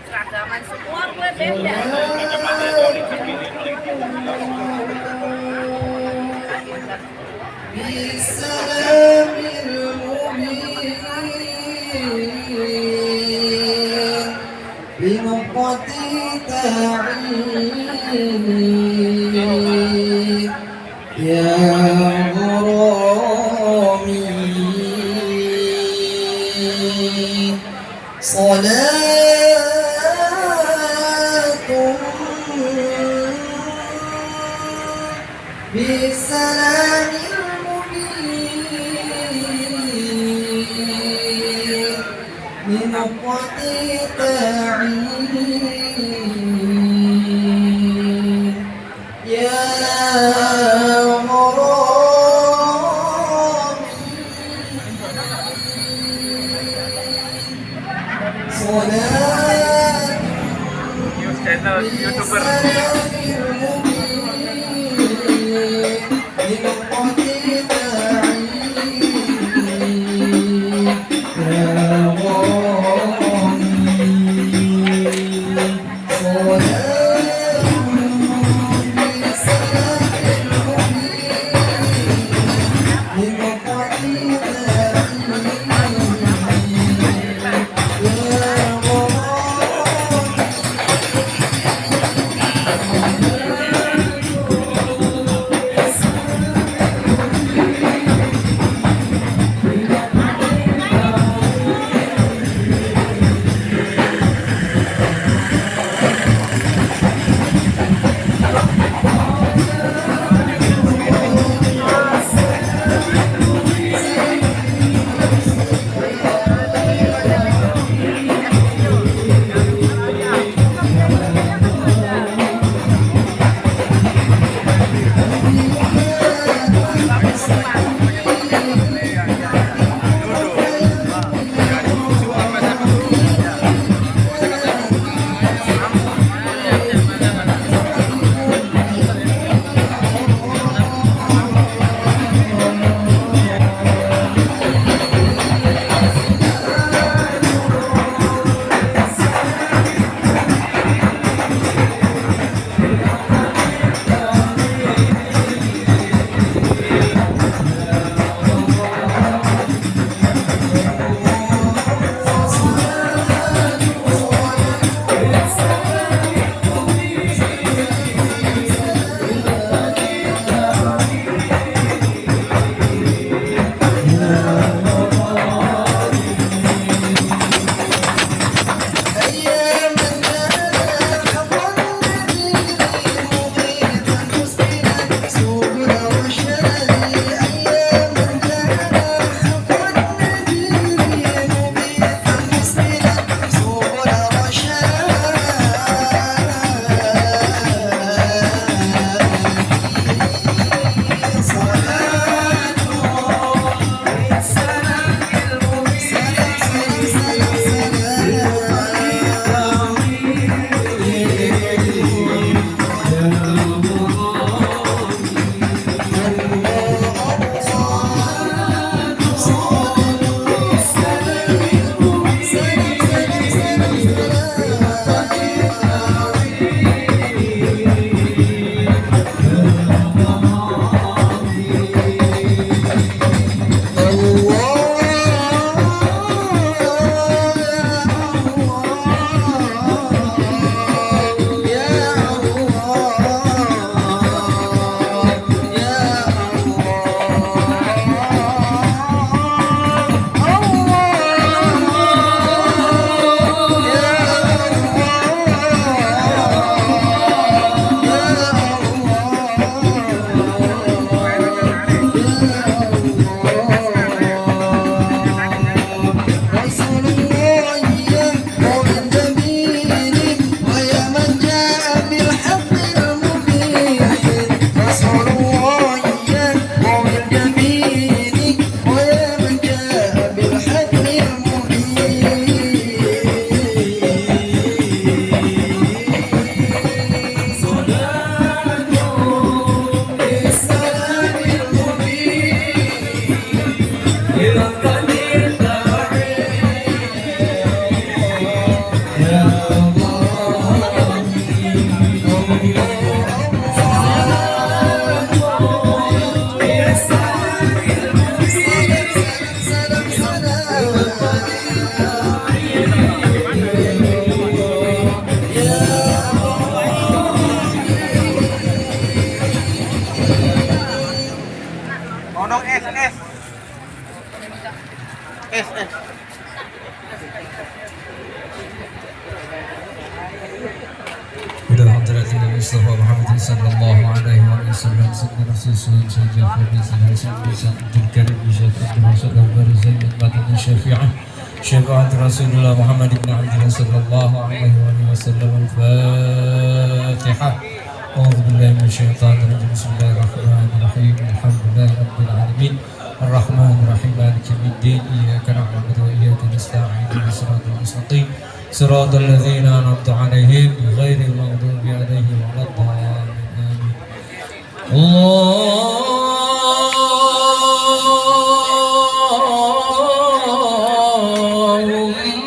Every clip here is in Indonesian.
Seragaman semua gue beda. بالسلام المبين لمقتطع يا غرامي صلاة channel YouTuber. إلى حضرة النبي مصطفى محمد صلى الله عليه وسلم سيدنا رسول الله سيدنا فضيلة سيدنا عبد الكريم شيخ عبد الرشيد البارزين المدني شفيعه شفاعة رسول الله محمد بن عبد الله صلى الله عليه وسلم. الفاتحة. أعوذ بالله من الشيطان الرجيم. بسم الله الرحمن الرحيم. الحمد لله رب العالمين الرحمن الرحيم مالك يوم الدين إياك نعبد وإياك نستعين اهدنا الصراط المستقيم صراط الذين أنعمت عليهم غير المغضوب عليهم ولا الضالين آمين.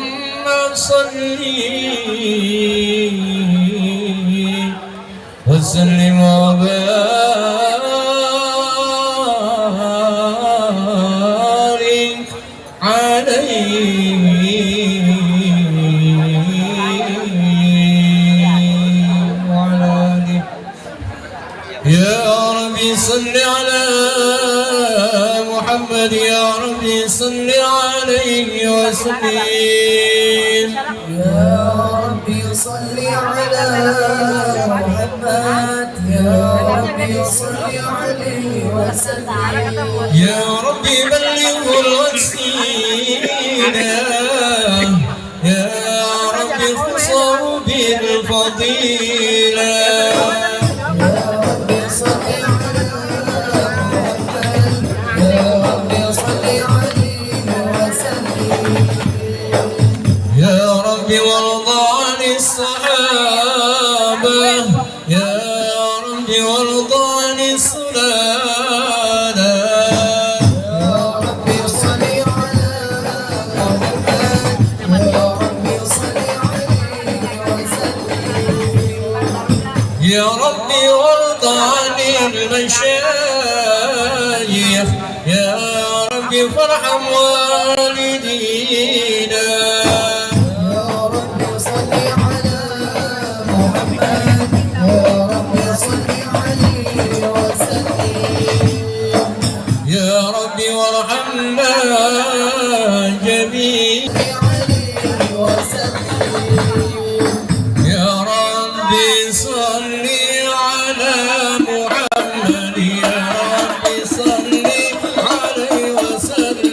اللهم صل وسلم وبارك عليه وعلى آله. يا ربي صل على محمد يا ربي صل عليه وسلم. يا ربي صل على محمد يا ربي صل عليه وسلم. يا ربي بلغه الوسيلة يا ربي خصه بالفضيلة. يا ربي صل على محمد يا ربي صل عليه وسلم. يا ربي وارض عن الصحابة يا ربي وارض عن الصلاة. يا ربي صل على محمد يا ربي صل عليه وسلم. يا ربي وارض عن المشايخ يا ربي فارحم والدينا. يا ربي صل على محمد يا ربي صل عليه وسلم. يا ربي وارحمنا جميعا. عليه وسلم. يا ربي صل على محمد يا ربي صل عليه وسلم.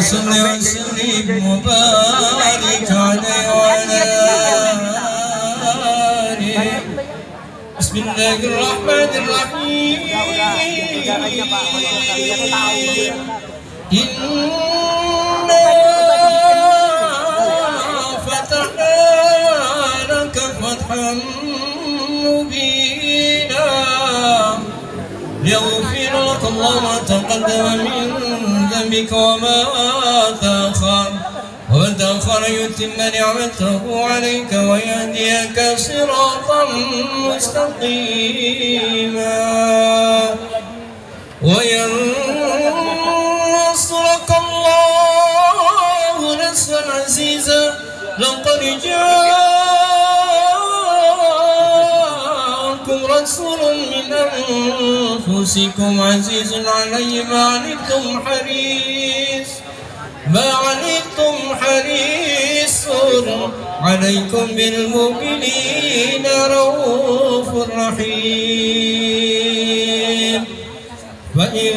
صل وسلم وبارك عليه وعلى آله. بسم الله الرحمن الرحيم. إنا فتحنا لك فتحا مبينا ليغفر لك الله ما تقدم من ذنبك وما تأخر يتم نعمته عليك ويهديك صراطا مستقيما وينصرك الله نصرا عزيزا. لقد جاءكم رسول من أنفسكم عزيز عليه ما عنتم حريص عليكم بالمؤمنين رؤوف رحيم. فإن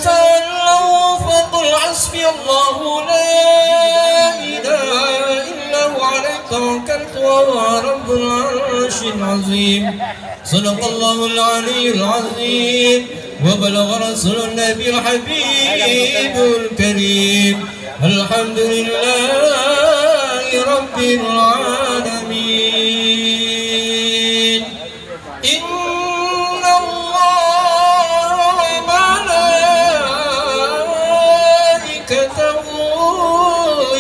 تولوا فقل حسبي الله لا إله إلا هو عليه توكلت وهو رب العرش العظيم. صدق الله العلي العظيم وبلغ رسول النبي الحبيب الكريم. الحمد لله رب العالمين. إن الله وملائكته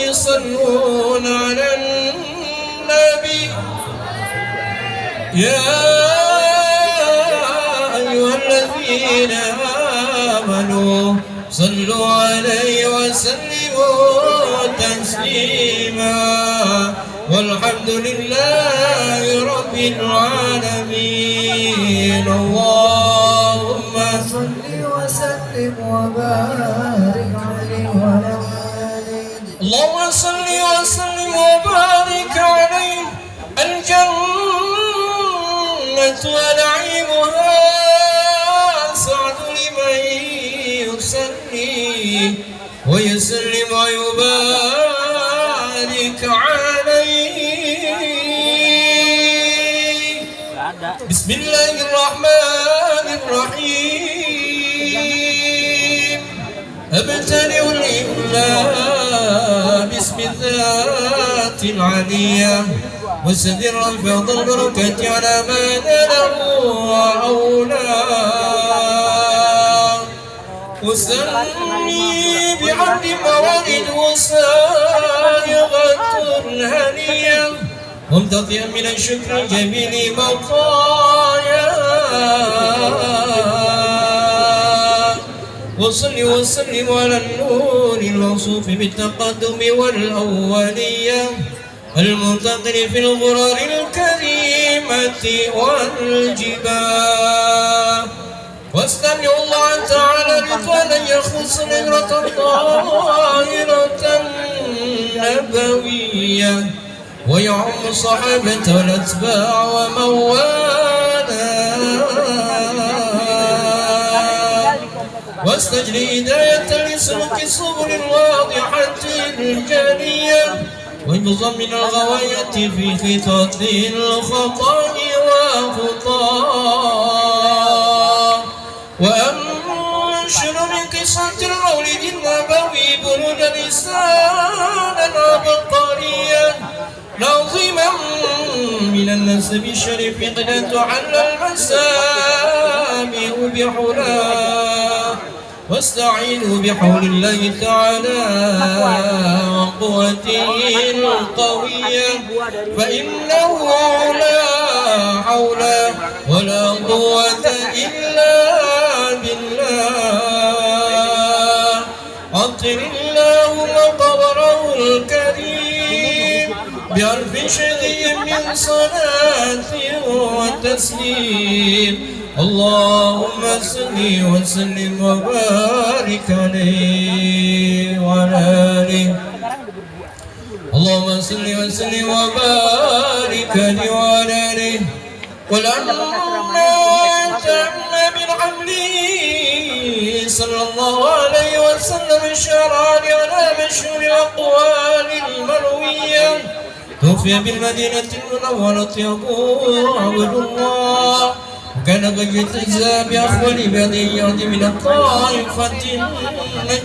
يصلون على النبي يا أيها الذين آمنوا صلوا عليه وسلموا تسليما والحمد لله رب العالمين. اللهم صل وسلم وبارك عليه وعلى آله. اللهم صل وسلم وبارك عليه. الجنة ونعيمها سعد لمن يصلي ويسلم ويبارك عليه. بسم الله الرحمن الرحيم. أبتدئ الإملاء باسم الذات العلية وسدر الفيض البركة على ما نله وأولاه. وسمي بعبد موالد وسائغة هنية ممتطئا من الشكر جميل مطايا. وصل وسلم على النور الموصوف بالتقدم والأولية المنتقل في الغرر الكريمة والجبال. واستمع الله تعالى رضوانا يخص نمرة طاهرة نبوية ويعم الصحابة والأتباع ومن والاه. واستجري هداية لسلوك السبل الواضحة الجلية وانتظم من الغواية في خطط الخطأ وخطاه. وأنشر من قصة المولد النبوي برودا لسانا عبقريا عظيما من النسب الشريف قد تحل المسامع بحلاه. واستعينوا بحول الله تعالى وقوته القوية فإنه لا حول ولا قوة إلا بالله. عطر اللهم قبره الكريم بألف شديد من صلاة وتسليم. اللهم صل وسلم وبارك عليه وعلى آله. اللهم صل وسلم وبارك عليه وعلى آله. ولما تم من حمله صلى الله عليه وسلم الشعران على مشهور الأقوال المروية. توفي بالمدينة المنورة أبو عبد الله، وكان قد يجتزى بأخوال بضيعة من الطائفة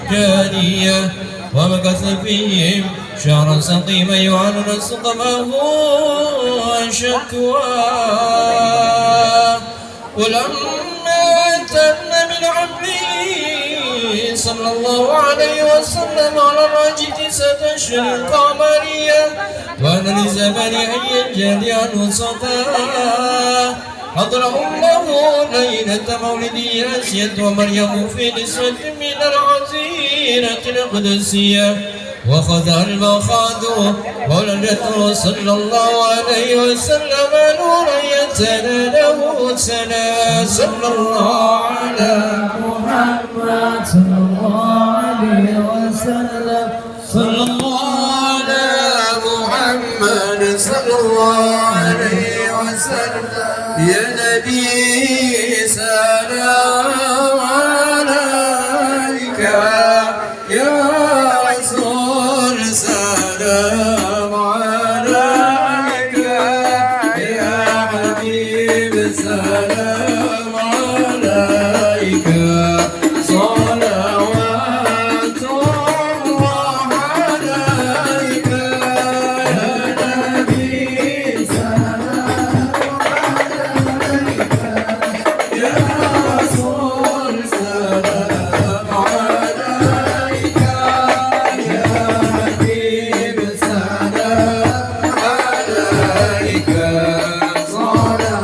النجارية، ومكث فيهم شهرا سقيما يعانون سقمه وشكواه. ولما تم من عمره صلى الله عليه وسلم على الرجل 9 أشهر قمرية، وأن لزمان أن ينجلي عنه صفاه، حضر أمه ليلة مولده آسية ومريم في نسوة من العزيرة القدسية، وخذها المخاض ولدته صلى الله عليه وسلم نورا يتنى له سنا. صلى الله على محمد صلى الله عليه وسلم، صلى الله على محمد صلى الله عليه وسلم. يا نبي سلام عليك، يا رسول سلام عليك، يا حبيب سلام عليك، صلوات الله عليك، يا نبي سلام عليك، يا رسول سلام عليك، يا حبيب سلام عليك، صلوات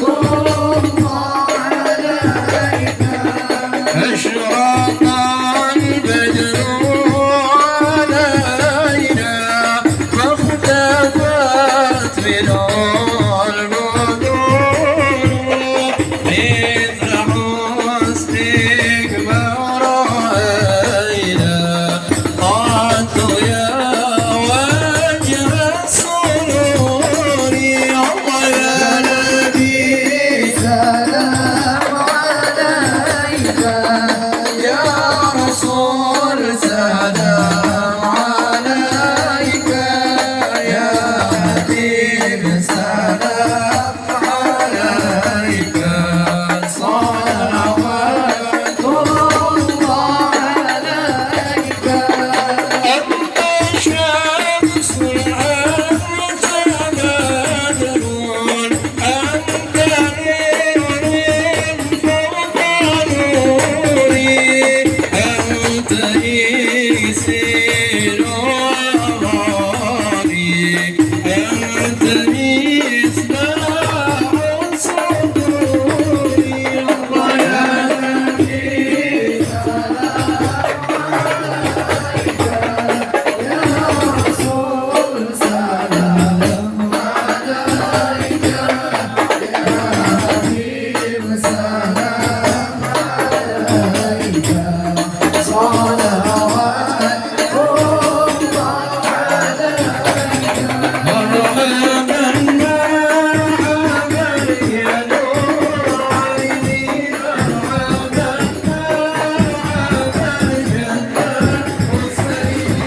الله عليك. أشرق البدر علينا فاختفت منه البدور، مثل حسنك ما رأينا قط يا وجه السرور. الله يا نبي سلام عليك، يا رسول سلام عليك، يا حبيب سلام عليك، صلوات الله عليك. أنت شمس العفو تبادرون، أنت نور فوق نوري، أنت يسير أمري، أنت مصباح صدوري. الله يا نبي رسول سلام عليك، يا حبيب سلام عليك، صلوات الله عليك. مرحبا مرحبا يا نور عيني، مرحبا مرحبا جنة حسيني.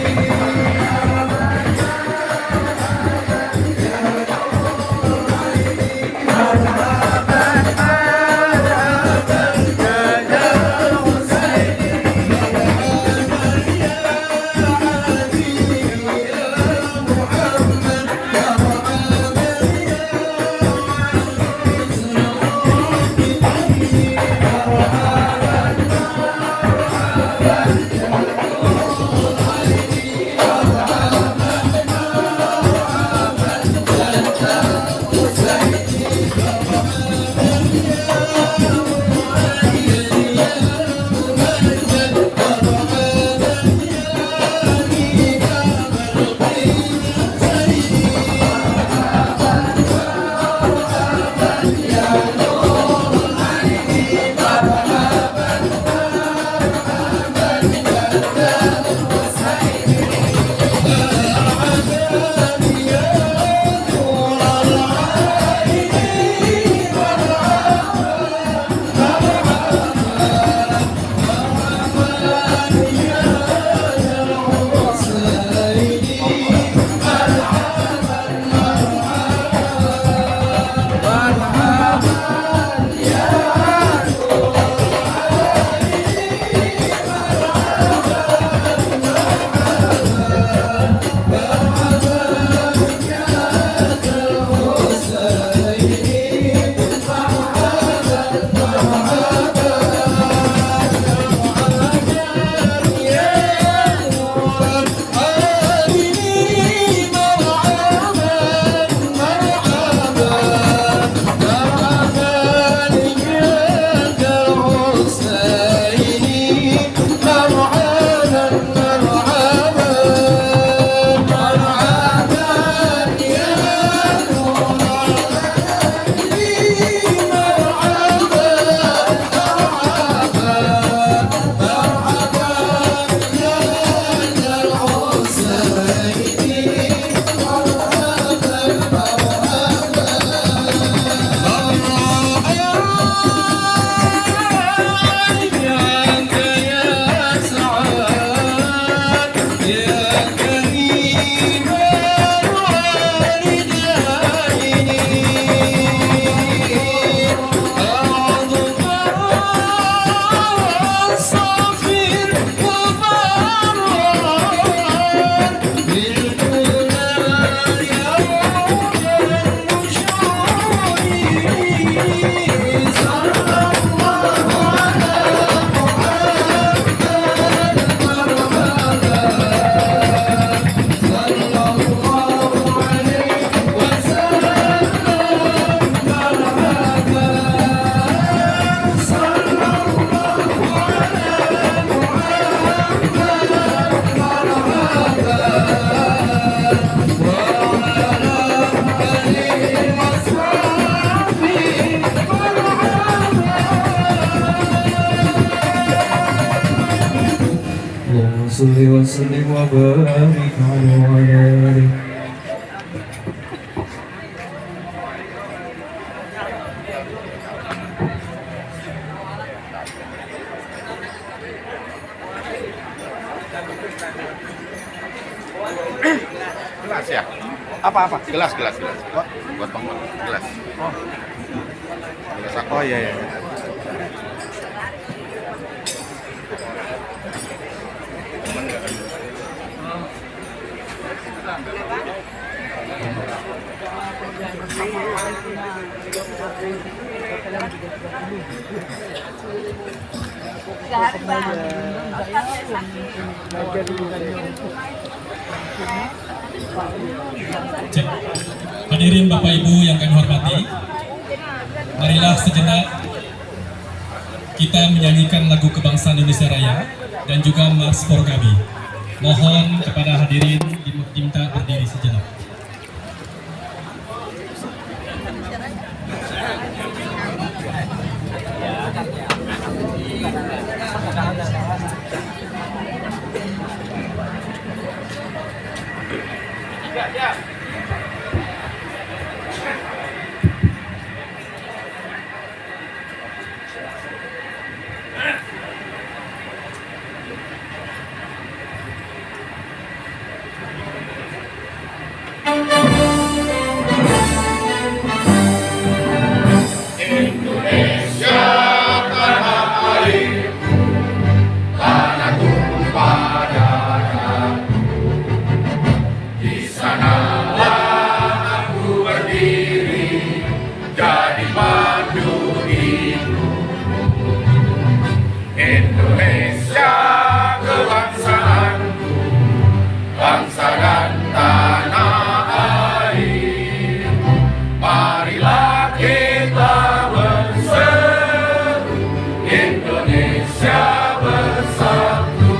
صل وسلم وبارك عليه وعلى آله. Gelas ya? Apa? Gelas. Buat bangun. Gelas. Gelas aku. Oh iya. Hadirin Bapak Ibu yang kami hormati, marilah sejenak kita menyanyikan lagu kebangsaan Indonesia Raya dan juga Mars Forkabi. Mohon kepada hadirin diminta berdiri sejenak. Indonesia kebangsaanku, bangsa dan tanah air. Marilah kita berseru, Indonesia bersatu.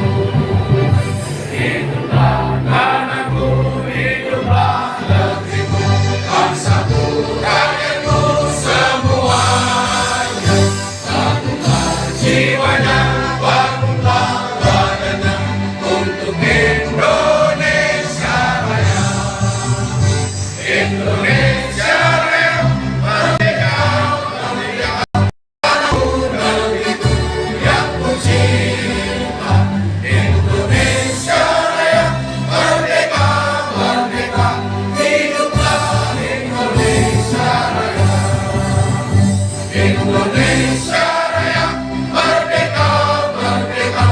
Hiduplah tanahku, hiduplah negeriku, bangsaku, rakyatku semuanya. Bangunlah jiwanya, bangunlah badannya untuk Indonesia Raya. Indonesia Raya, merdeka, merdeka, tanahku negeriku yang ku cinta. Indonesia Raya, merdeka, merdeka, hiduplah Indonesia Raya. Indonesia Raya, merdeka, merdeka,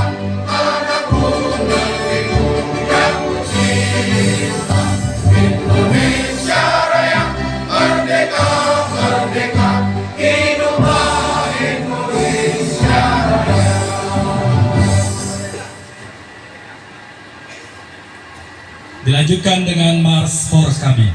tanahku negeriku yang ku cinta. Indonesia Raya, merdeka, merdeka, hiduplah Indonesia Raya. Dilanjutkan dengan Mars Forkabi.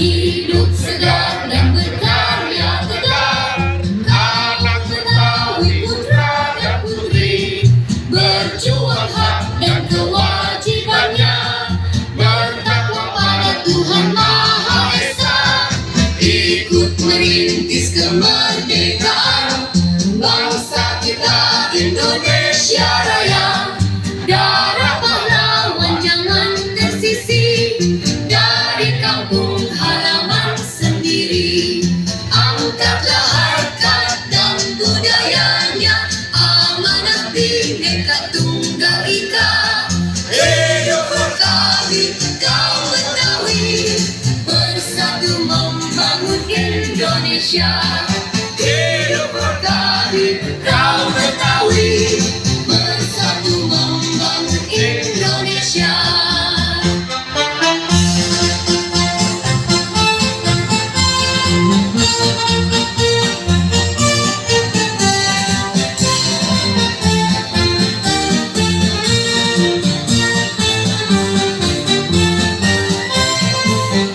Hidup segar dan berkarya tegar, anak Betawi putra dan putri, berjuang hak dan kewajibannya, bertakwa pada Tuhan Maha Esa, ikut merintis kemerdekaan bangsa kita Indonesia Raya. Darah pahlawan jangan tersisi dari kampung halaman sendiri. Angkatlah harkat dan budayanya, amanah Bhinneka Tunggal Ika. Hidup Forkabi, kaum Betawi, bersatu membangun Indonesia. Hidup Forkabi, kaum Betawi, bersatu membangun Indonesia.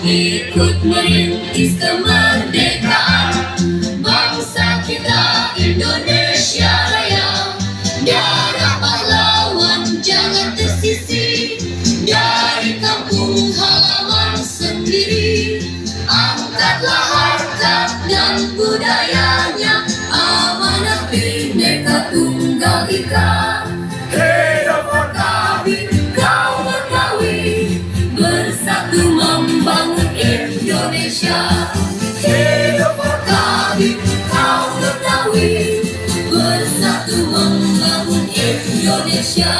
Ikut merintis kemerdekaan bangsa kita Indonesia Raya. Indonesia. Hidup Forkabi, kaum Betawi, bersatu membangun Indonesia.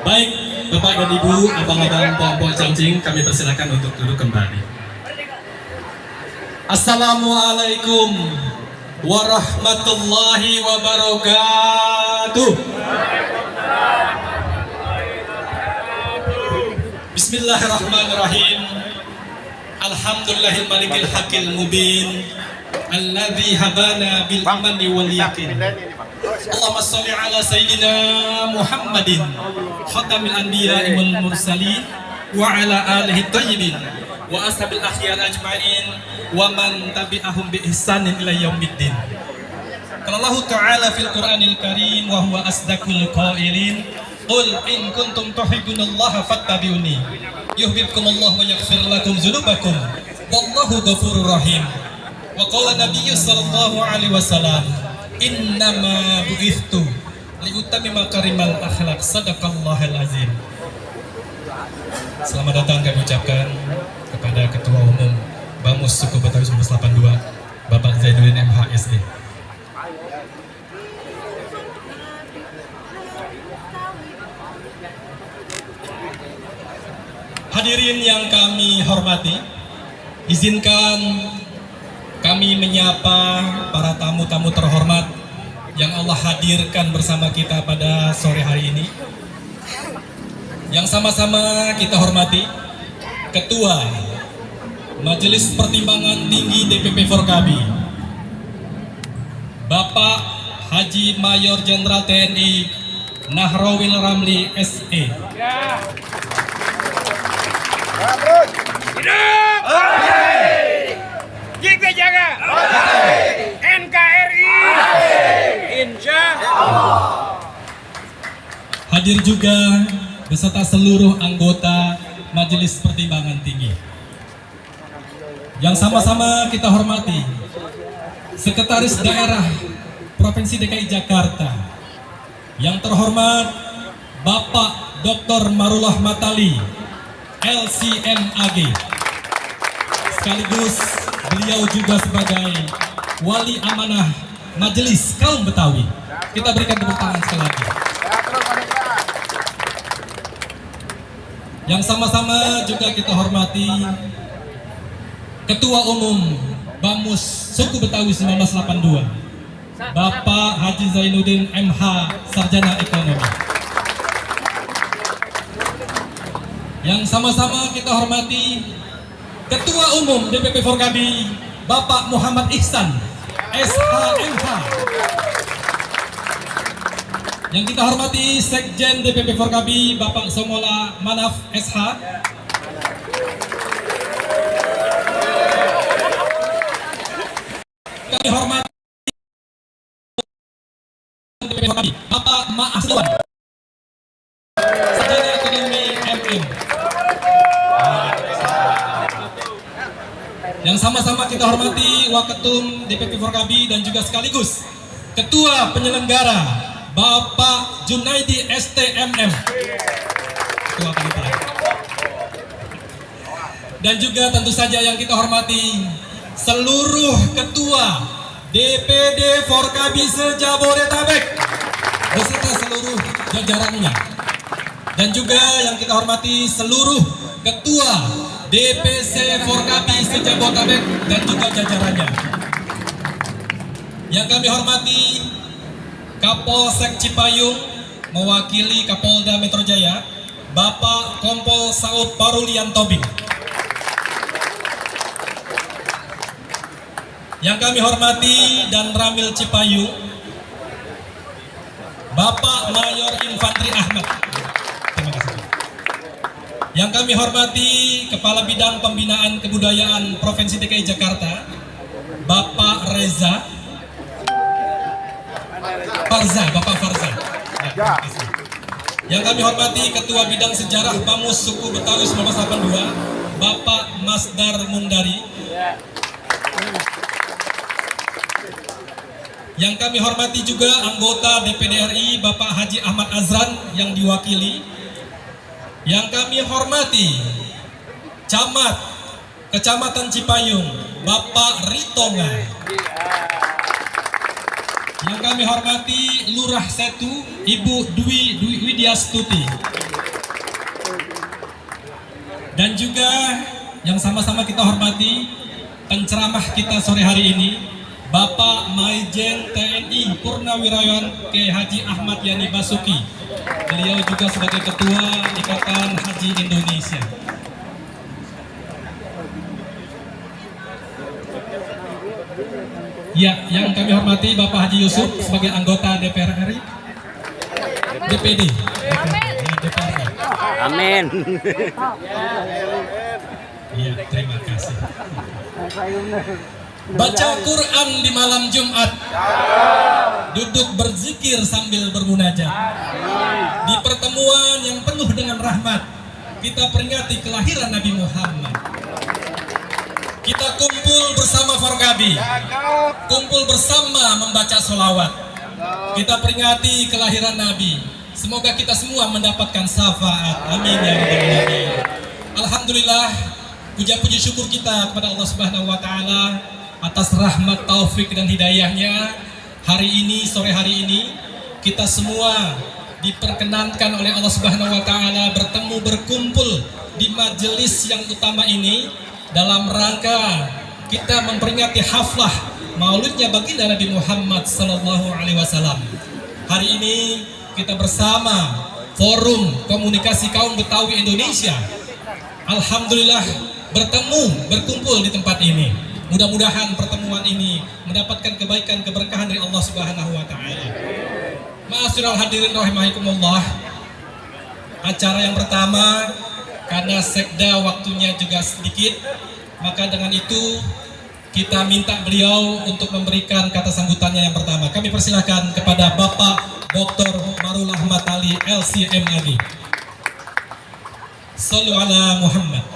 Baik, Bapak dan Ibu, abang-abang, pohon-pohon cangcing, kami persilakan untuk duduk kembali. Assalamualaikum warahmatullahi wabarakatuh. Bismillahirrahmanirrahim. Alhamdulillahil malikil hakil mubin, alladzi habana bil amani wal yakin. Allahumma sholli ala sayyidina Muhammadin khatamil anbiya'i wal mursalin wa ala alihi thayyibin wa ashabil akhyar ajma'in wa man tabi'ahum bi ihsanin ila yaumiddin. Qala Allah ta'ala fil Qur'anil Karim wa huwa asdaqul qailin, qul in kuntum tuhibbunallaha fattabi'uni yuhibbukumullahu wa yaghfir lakum dzunubakum wallahu ghafurur rahim. Wa qala Nabiyyu sallallahu alaihi wasallam, innama bu'ithtu liutammima karimal akhlaq, sadaqallahul azim. Selamat datang kami ucapkan kepada Ketua Umum Bamus Suku Betawi 1982, Bapak Zainuddin MHSE. Hadirin yang kami hormati, izinkan kami menyapa para tamu-tamu terhormat yang Allah hadirkan bersama kita pada sore hari ini. Yang sama-sama kita hormati Ketua Majelis Pertimbangan Tinggi DPP Forkabi, Bapak Haji Mayor Jenderal TNI Nahrawil Ramli SE. Jika jaga NKRI, Insya Hadir juga beserta seluruh anggota Majelis Pertimbangan Tinggi. Yang sama-sama kita hormati Sekretaris Daerah Provinsi DKI Jakarta, yang terhormat Bapak Dr. Marullah Matali, LCMAG. Sekaligus beliau juga sebagai Wali Amanah Majelis Kaum Betawi. Kita berikan tepuk tangan sekali lagi. Yang sama-sama juga kita hormati Ketua Umum Bamus Suku Betawi 1982, Bapak Haji Zainuddin MH, Sarjana Ekonomi. Yang sama-sama kita hormati Ketua Umum DPP Forkabi, Bapak Muhammad Ihsan, SHMH. Yang kita hormati Sekjen DPP Forkabi, Bapak Somola Manaf, SH. Kami hormati DPP Forkabi, Bapak Ma'aswan, Sarjana Ekonomi MM. Yang sama-sama kita hormati Waketum DPP Forkabi dan juga sekaligus Ketua Penyelenggara, Bapak Junaidi STMM, Ketua Panitia. Dan juga tentu saja yang kita hormati seluruh Ketua DPD Forkabi se-Jabodetabek beserta seluruh jajarannya. Dan juga yang kita hormati seluruh Ketua DPC Forkabi se-Jabodetabek dan juga jajarannya. Yang kami hormati Kapolsek Cipayung mewakili Kapolda Metro Jaya, Bapak Kompol Saud Parulian Tobing. Yang kami hormati dan Ramil Cipayung, Bapak Mayor Infantri Ahmad. Terima kasih. Yang kami hormati Kepala Bidang Pembinaan Kebudayaan Provinsi DKI Jakarta, Bapak Reza Farza, Bapak Farza. Ya, yang kami hormati Ketua Bidang Sejarah Bamus Suku Betawi 1982, Bapak Masdar Mundari. Yang kami hormati juga anggota DPD RI Bapak Haji Ahmad Azran yang diwakili. Yang kami hormati Camat Kecamatan Cipayung Bapak Ritonga. Yang kami hormati Lurah Setu Ibu Dwi Widyastuti. Dan juga yang sama-sama kita hormati penceramah kita sore hari ini Bapak Maijen TNI Purnawirawan K. Haji Ahmad Yani Basuki. Beliau juga sebagai Ketua Ikatan Haji Indonesia. Ya, yang kami hormati Bapak Haji Yusuf sebagai anggota DPR RI, DPD. Amin. Ya, terima kasih. Baca Quran di malam Jumat, duduk berzikir sambil bermunajat. Di pertemuan yang penuh dengan rahmat, kita peringati kelahiran Nabi Muhammad. Kita kumpul bersama Forkabi, kumpul bersama membaca sholawat. Kita peringati kelahiran Nabi. Semoga kita semua mendapatkan syafaat. Amin ya rabbal alamin. Alhamdulillah, puja-puji syukur kita kepada Allah Subhanahu wa taala atas rahmat, taufik dan hidayahnya. Hari ini, sore hari ini, kita semua diperkenankan oleh Allah Subhanahu wa taala berkumpul di majelis yang utama ini dalam rangka kita memperingati haflah Maulidnya baginda Nabi Muhammad sallallahu alaihi wasallam. Hari ini kita bersama Forum Komunikasi Kaum Betawi Indonesia. Alhamdulillah berkumpul di tempat ini. Mudah-mudahan pertemuan ini mendapatkan kebaikan, keberkahan dari Allah Subhanahu wa taala. Ma'asyiral hadirin rahimakumullah. Acara yang pertama, karena sekda waktunya juga sedikit, maka dengan itu kita minta beliau untuk memberikan kata sambutannya yang pertama. Kami persilakan kepada Bapak Dr. Marul Ahmad Ali LCMAG. Shallu ala Muhammad.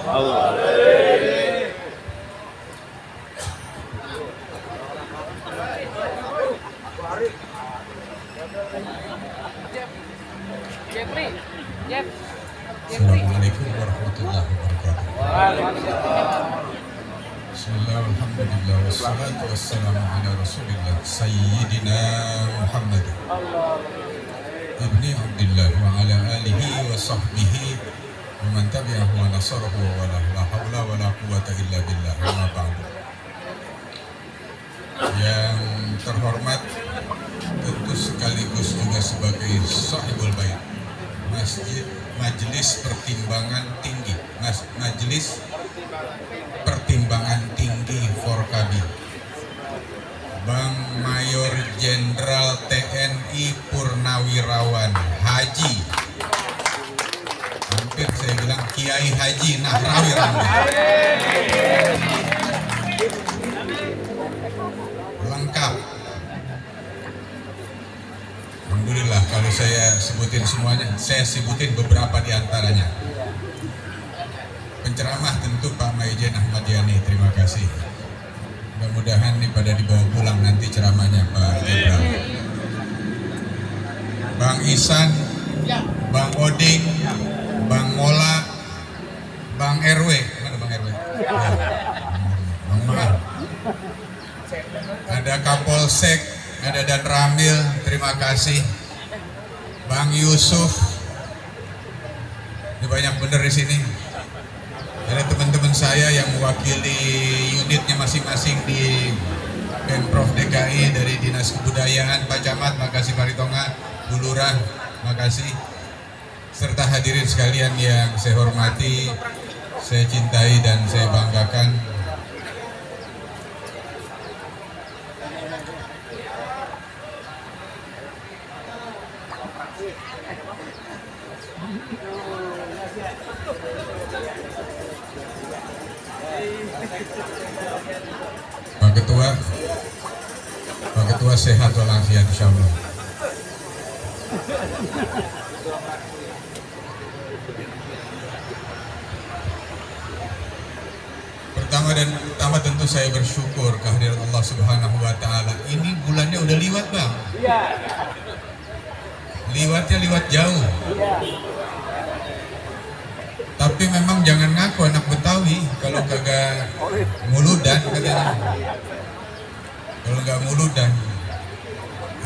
Assalamualaikum warahmatullahi wabarakatuh. Bismillah, alhamdulillah, wassalatu wassalamu ala rasulillah Sayyidina Muhammad Ibni Abdillah wa ala alihi wa sahbihi wa man tabi'ahu wa nasarahu wa la hawla wa la quwata illa billah wa ma ba'du. Yang terhormat, tentu sekaligus juga sebagai sahibul bait, Majelis Pertimbangan Tinggi, Majelis Pertimbangan Tinggi Forkabi, Bang Mayor Jenderal TNI Purnawirawan Haji, hampir saya bilang Kiai Haji Nahrawi Ramli, lengkap. Alhamdulillah, kalau saya sebutin semuanya, saya sebutin beberapa di antaranya. Penceramah tentu Pak Maijen Ahmad Yani, terima kasih. Mudah-mudahan ini pada dibawa pulang nanti ceramahnya Pak Jenderal. Bang Isan, Bang Oding, Bang Mola, Bang RW, mana Bang RW? Ya, Bang Mar. Ada Kapolsek, ada Dan Ramil, terima kasih. Bang Yusuf, ini banyak bener di sini. Ada teman-teman saya yang mewakili unitnya masing-masing di Pemprov DKI dari Dinas Kebudayaan, Pak Camat, makasih Pak Ritonga, Bu Lurah, makasih. Serta hadirin sekalian yang saya hormati, saya cintai dan saya banggakan. Pak Ketua sehat walafiat insyaallah. Pertama tentu saya bersyukur kehadirat Allah Subhanahu wa taala. Ini bulannya udah liwat, Bang. Liwatnya liwat jauh. Tapi memang jangan ngaku anak Betawi kalau kagak muludan katanya. Kalau nggak muludan.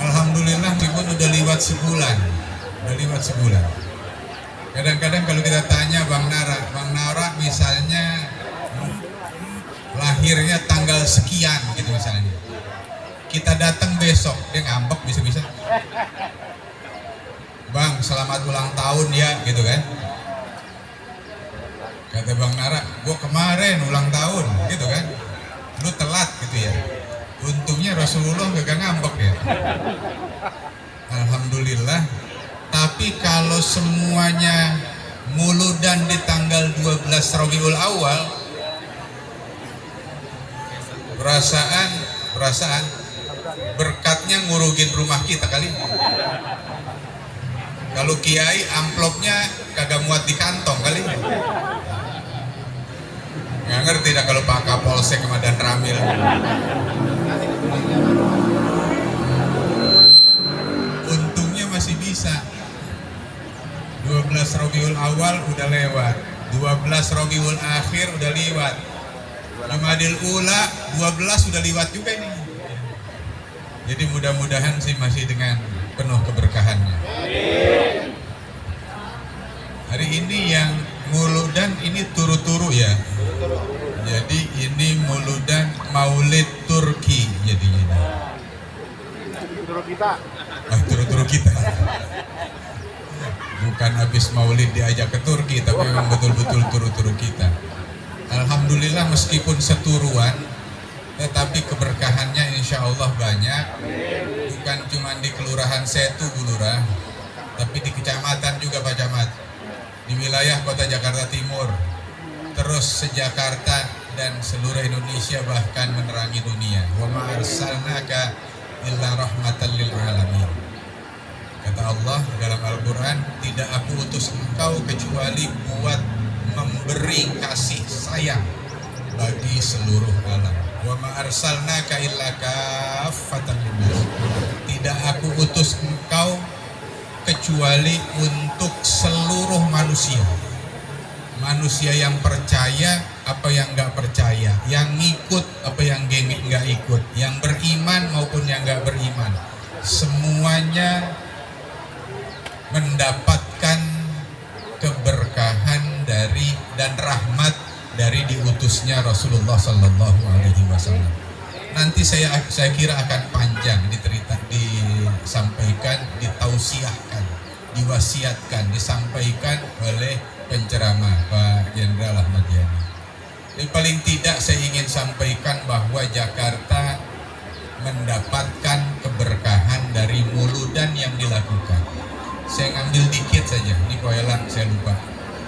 Alhamdulillah pun udah liwat sebulan. Kadang-kadang kalau kita tanya Bang Nara misalnya lahirnya tanggal sekian gitu misalnya. Kita datang besok, dia ngambek bisa-bisa. Bang, selamat ulang tahun ya, gitu kan. Kata Bang Nara, gua kemarin ulang tahun, gitu kan. Lu telat gitu ya. Untungnya Rasulullah gak ngambek ya. Alhamdulillah. Tapi kalau semuanya muludan di tanggal 12 Rabiul Awal, perasaan berkatnya ngurugin rumah kita kali. Kalau kiai amplopnya kagak muat di kantong kali. Nggak ngerti dah kalau Pak Kapolsek sama Dan Ramil. Untungnya masih bisa. 12 Rabiul Awal udah lewat, 12 Rabiul Akhir udah lewat, Jumadil Ula 12 sudah lewat juga ini. Jadi mudah-mudahan sih masih dengan penuh keberkahannya. Hari ini yang muludan ini turu-turu ya. Jadi ini muludan Maulid Turki jadinya. Turu kita. Turu-turu kita. Bukan habis Maulid diajak ke Turki, tapi memang betul-betul turu-turu kita. Alhamdulillah meskipun seturuan, tetapi keberkahannya insya Allah banyak. Bukan cuma di Kelurahan Setu Bulurah, tapi di kecamatan juga Pak Camat, di wilayah Kota Jakarta Timur, terus se-Jakarta dan seluruh Indonesia, bahkan menerangi dunia. Wa ma arsalnaka illa rahmatan lil alamin. Kata Allah dalam Al-Quran, tidak aku utus engkau kecuali buat memberi kasih sayang bagi seluruh alam. Wa ma arsalnaka illa kaffatan linnas. Tidak aku utus engkau kecuali untuk seluruh manusia. Manusia yang percaya apa yang nggak percaya, yang ngikut apa yang nggak ikut, yang beriman maupun yang nggak beriman, semuanya mendapatkan keberkahan dari dan rahmat dari diutusnya Rasulullah Sallallahu Alaihi Wasallam. Nanti saya kira akan panjang disampaikan, ditausiahkan, diwasiatkan, disampaikan oleh penceramah Pak Jenderal Ahmad Yani. Jadi paling tidak saya ingin sampaikan bahwa Jakarta mendapatkan keberkahan dari muludan yang dilakukan. Saya ngambil dikit saja, ini koelan saya lupa.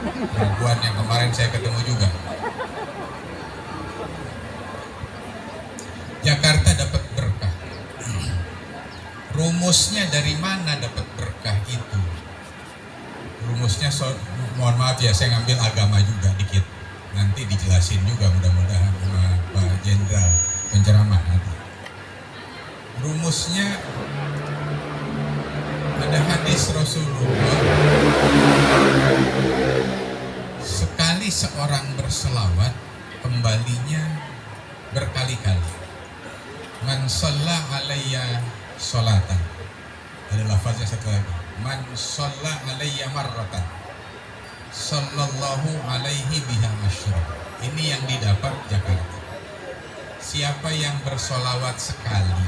Perempuan yang kemarin saya ketemu juga. Jakarta dapat berkah. Rumusnya dari mana dapat berkah itu? Rumusnya, mohon maaf ya, saya ngambil agama juga dikit. Nanti dijelasin juga mudah-mudahan sama Pak Jenderal penceramah nanti. Rumusnya ada hadis Rasulullah, sekali seorang berselawat kembalinya berkali-kali. Man shalla alayya sholatan, ada lafaznya satu lagi, man shalla alayya marratan sallallahu alaihi biha asyra. Ini yang didapat Jakarta. Siapa yang bersolawat sekali,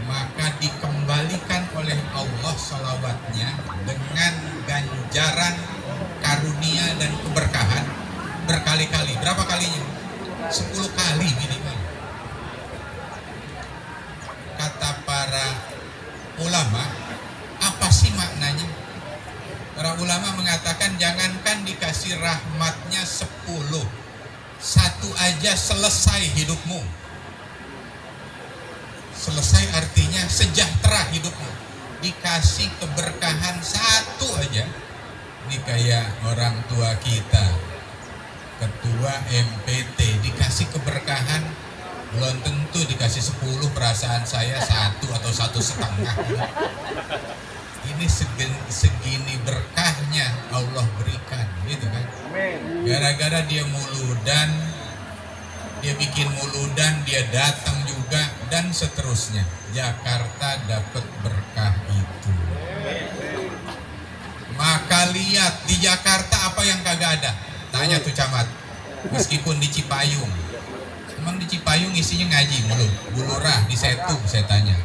maka dikembalikan oleh Allah sholawatnya dengan ganjaran karunia dan keberkahan berkali-kali. Berapa kalinya? 10 kali minimal. Kata para ulama, apa sih maknanya? Para ulama mengatakan jangankan dikasih rahmatnya 10, satu aja selesai hidupmu. Selesai artinya sejahtera hidupmu. Dikasih keberkahan satu aja. Ini kayak orang tua kita, ketua MPT, dikasih keberkahan belum tentu dikasih 10, perasaan saya 1 atau 1,5. Ini segini berkahnya Allah berikan, gitu kan? Gara-gara dia muludan, dia bikin muludan, dia datang juga dan seterusnya. Jakarta dapat berkah itu. Maka lihat di Jakarta apa yang kagak ada. Tanya tuh camat. Meskipun di Cipayung, emang di Cipayung isinya ngaji mulu. Bulurah di Setu saya tanya.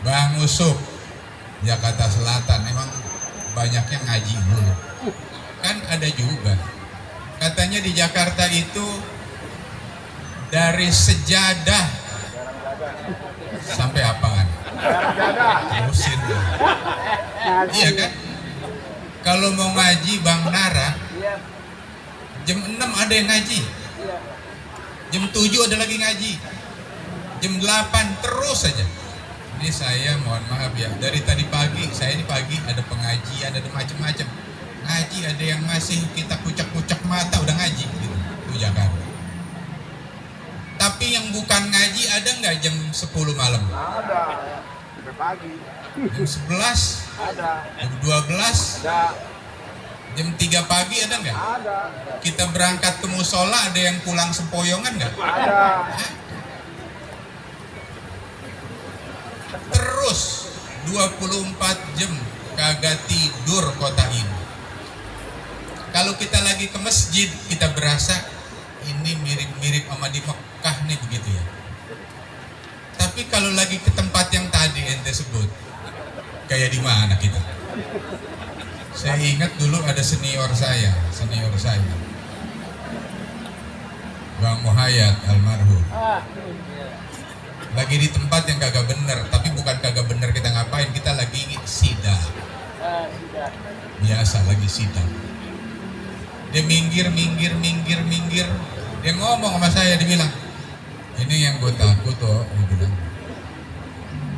Bang Usup, Jakarta Selatan emang banyaknya ngaji mulu. Kan ada juga. Katanya di Jakarta itu dari sejadah sampai apaan? Musin. Iya kan? Kalau mau ngaji Bang Nara, jam 6 ada yang ngaji, jam 7 ada lagi ngaji, jam 8 terus saja. Ini saya mohon maaf ya, dari tadi pagi, saya ini pagi ada pengajian, ada macam-macam ngaji, ada yang masih kita kucak-kucak mata udah ngaji gitu, di Jakarta. Tapi yang bukan ngaji ada nggak jam 10 malam? Ada. Sampai pagi. Jam 11? Ada. Jam 12? Ada. Jam 3 pagi ada nggak? Ada. Kita berangkat ke musola ada yang pulang sempoyongan nggak? Ada. Terus 24 jam kagak tidur kota ini. Kalau kita lagi ke masjid kita berasa ini mirip-mirip sama di Mekah nih begitu ya. Tapi kalau lagi ke tempat yang tadi ente sebut, kayak di mana kita? Saya ingat dulu ada senior saya, Bang Muhayyad almarhum. Lagi di tempat yang kagak bener, tapi bukan kagak bener kita ngapain, kita lagi sidang. Biasa lagi sidang. Dia minggir. Dia ngomong sama saya, dia bilang, ini yang gue takut tuh, dia bilang.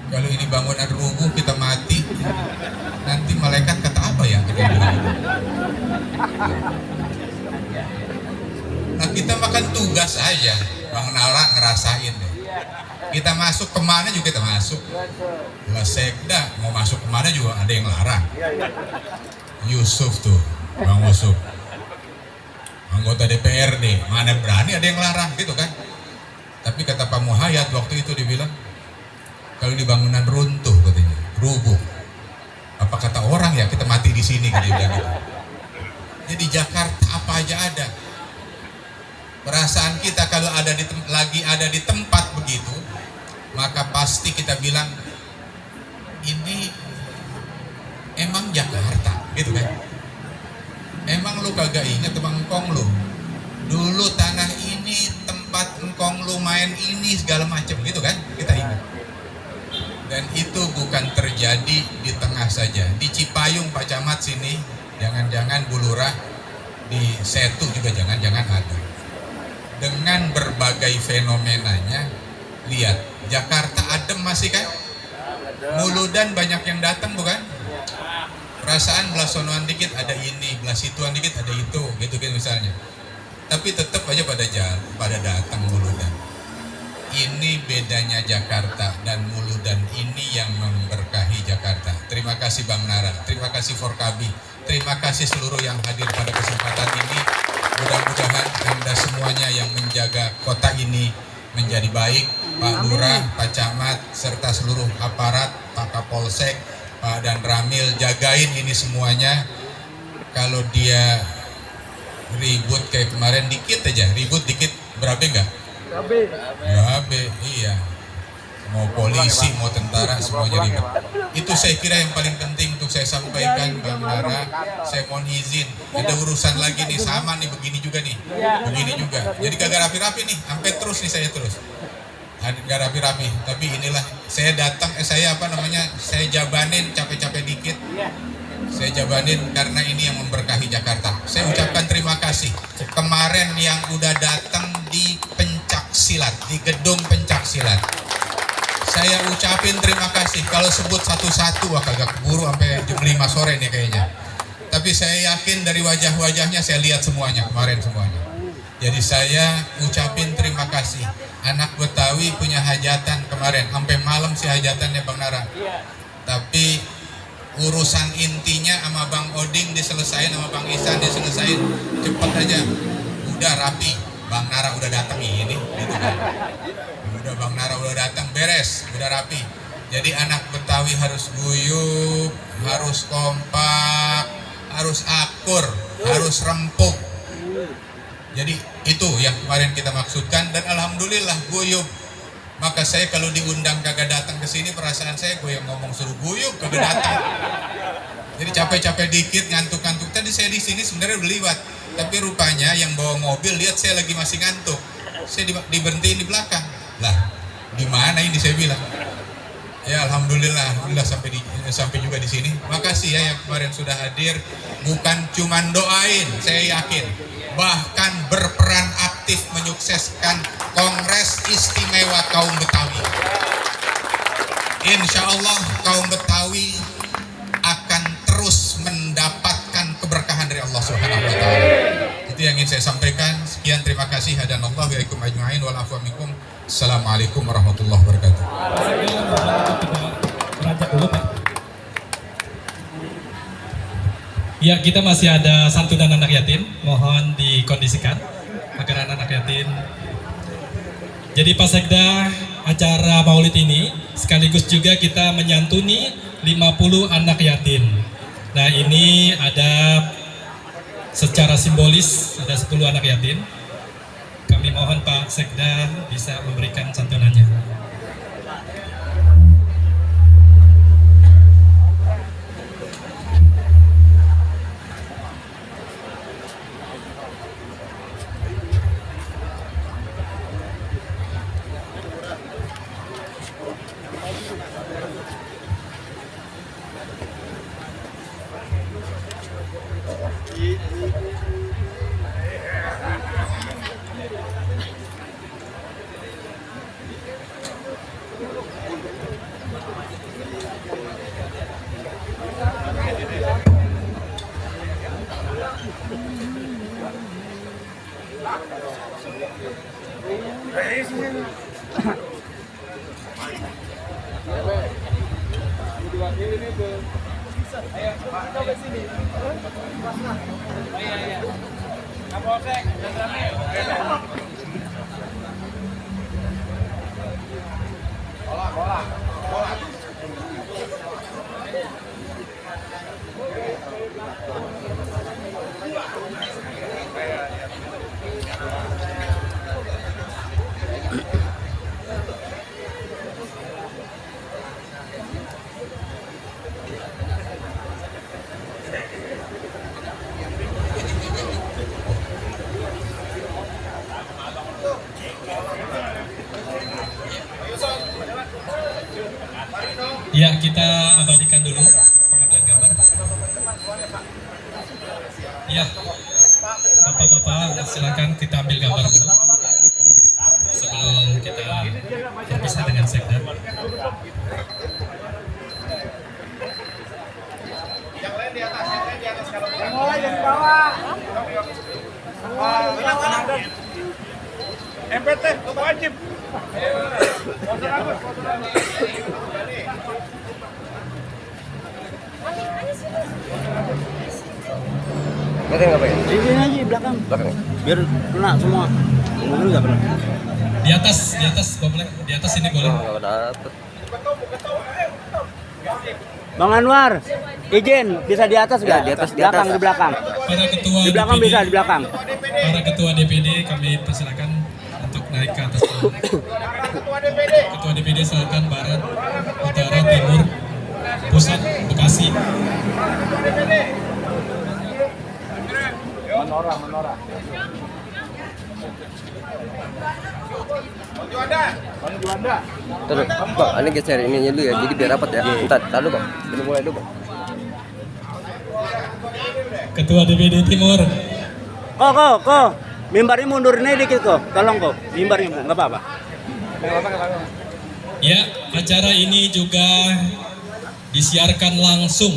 Kalau ini bangunan rubuh kita mati, nanti malaikat kata apa ya? Dia bilang. Nah kita makan tugas aja, Bang Nara ngerasain deh. Kita masuk kemana juga kita masuk. Lah sekda mau masuk kemana juga ada yang larang. Yusuf tuh, Bang Yusuf, anggota DPRD, mana berani ada yang larang gitu kan. Tapi kata Pak Muhayyad waktu itu dibilang, kalau di bangunan runtuh katanya, rubuh. Apa kata orang ya kita mati di sini gitu, dia bilang gitu. Jadi Jakarta apa aja ada. Perasaan kita kalau lagi ada di tempat begitu, maka pasti kita bilang ini emang Jakarta, gitu kan? Emang lu kagak ingat teman engkong lu? Dulu tanah ini tempat engkong lu main ini segala macam, gitu kan? Kita ingat. Dan itu bukan terjadi di tengah saja. Di Cipayung Pak Camat sini, jangan-jangan Bulurah, di Setu juga jangan-jangan ada. Dengan berbagai fenomenanya, lihat Jakarta adem masih kan? Muludan banyak yang datang bukan? Perasaan belah sonoan dikit ada ini, belah situan dikit ada itu, gitu kan misalnya. Tapi tetap aja pada datang muludan. Ini bedanya Jakarta dan muludan ini yang memberkahi Jakarta. Terima kasih Bang Nara, terima kasih Forkabi, terima kasih seluruh yang hadir pada kesempatan ini. Mudah-mudahan Anda semuanya yang menjaga kota ini menjadi baik, Pak Lurah, Pak Camat, serta seluruh aparat, Pak Kapolsek, Pak Dan Ramil, jagain ini semuanya. Kalau dia ribut kayak kemarin dikit aja, ribut dikit, berapa enggak? Berabe, iya. Mau polisi, mau tentara, semuanya ribet. Itu saya kira yang paling penting untuk saya sampaikan, Bang Nara. Saya mohon izin, ada urusan lagi nih, sama nih, begini juga nih. Begini juga. Jadi kagak rapi-rapi nih, sampai terus nih saya terus. Gak rapi-rapi, tapi inilah saya datang, saya jabanin capek-capek dikit. Saya jabanin karena ini yang memberkahi Jakarta. Saya ucapkan terima kasih. Kemarin yang udah datang di Pencaksilat, di gedung Pencaksilat. Saya ucapin terima kasih. Kalau sebut satu-satu kagak keburu sampai jam 5 sore nih kayaknya. Tapi saya yakin dari wajah-wajahnya saya lihat semuanya kemarin semuanya. Jadi saya ucapin terima kasih. Anak Betawi punya hajatan kemarin, sampai malam sih hajatannya Bang Nara. Tapi urusan intinya sama Bang Oding diselesain, sama Bang Isan diselesain, cepet aja. Udah rapi, Bang Nara udah datang ini, gitu kan. Udah Bang Nara udah datang, beres, udah rapi. Jadi anak Betawi harus guyup, harus kompak, harus akur, harus rempuk. Jadi itu yang kemarin kita maksudkan, dan alhamdulillah guyup. Maka saya kalau diundang kagak datang ke sini, perasaan saya gue yang ngomong suruh guyup kagak datang. Jadi capek-capek dikit, ngantuk-ngantuk. Tadi saya di sini sebenarnya udah liwat, tapi rupanya yang bawa mobil lihat saya lagi masih ngantuk. Saya diberhentiin di belakang. Lah, di mana ini saya bilang? Ya alhamdulillah sampai juga di sini. Makasih ya yang kemarin sudah hadir. Bukan cuman doain, saya yakin, bahkan berperan aktif menyukseskan Kongres Istimewa Kaum Betawi. Insya Allah kaum Betawi akan terus mendapatkan keberkahan dari Allah Subhanahu wa Ta'ala. Itu yang ingin saya sampaikan. Sekian, terima kasih. Hadanallahu wa iyyakum ajma'in wal afwa minkum. Assalamualaikum warahmatullahi wabarakatuh. Ya, kita masih ada santunan anak yatim, mohon dikondisikan agar anak yatim. Jadi Pak Sekda, acara Maulid ini sekaligus juga kita menyantuni 50 anak yatim. Nah, ini ada secara simbolis ada 10 anak yatim. Kami mohon Pak Sekda bisa memberikan santunannya. Ya, kita abadikan dulu pengambilan gambar. Ya, Bapak-bapak, silakan kita ambil gambar dulu sebelum kita berpisah dengan Sekda. Yang lain di atas, yang lain di atas. Yang mulai dari bawah. MPT, wajib. Ngerti nggak Pak? Di sini aja belakang. Belakang. Biar kena semua. Mobil nggak pernah. Di atas boleh, di atas ini boleh. Nggak dapet. Bang Anwar, izin bisa di atas nggak? Ya, di atas, di belakang, atas. di belakang. Para ketua Di belakang DPD, bisa, di belakang. Para ketua DPD kami persilakan untuk naik ke atas. Ketua DPD Selatan, Barat, Utara, Timur, Pusat, Bekasi. Menora. Juanda. Terus, Pak, ini geser ininya dulu ya, jadi biar rapat ya. Bentar, taruh Pak. Kita mulai dulu Pak. Ketua DPD Timur. Kok. Mimbarnya mundurin aja dikit kok. Tolong kok. Mimbarnya Bu, nggak apa-apa. Ya, acara ini juga disiarkan langsung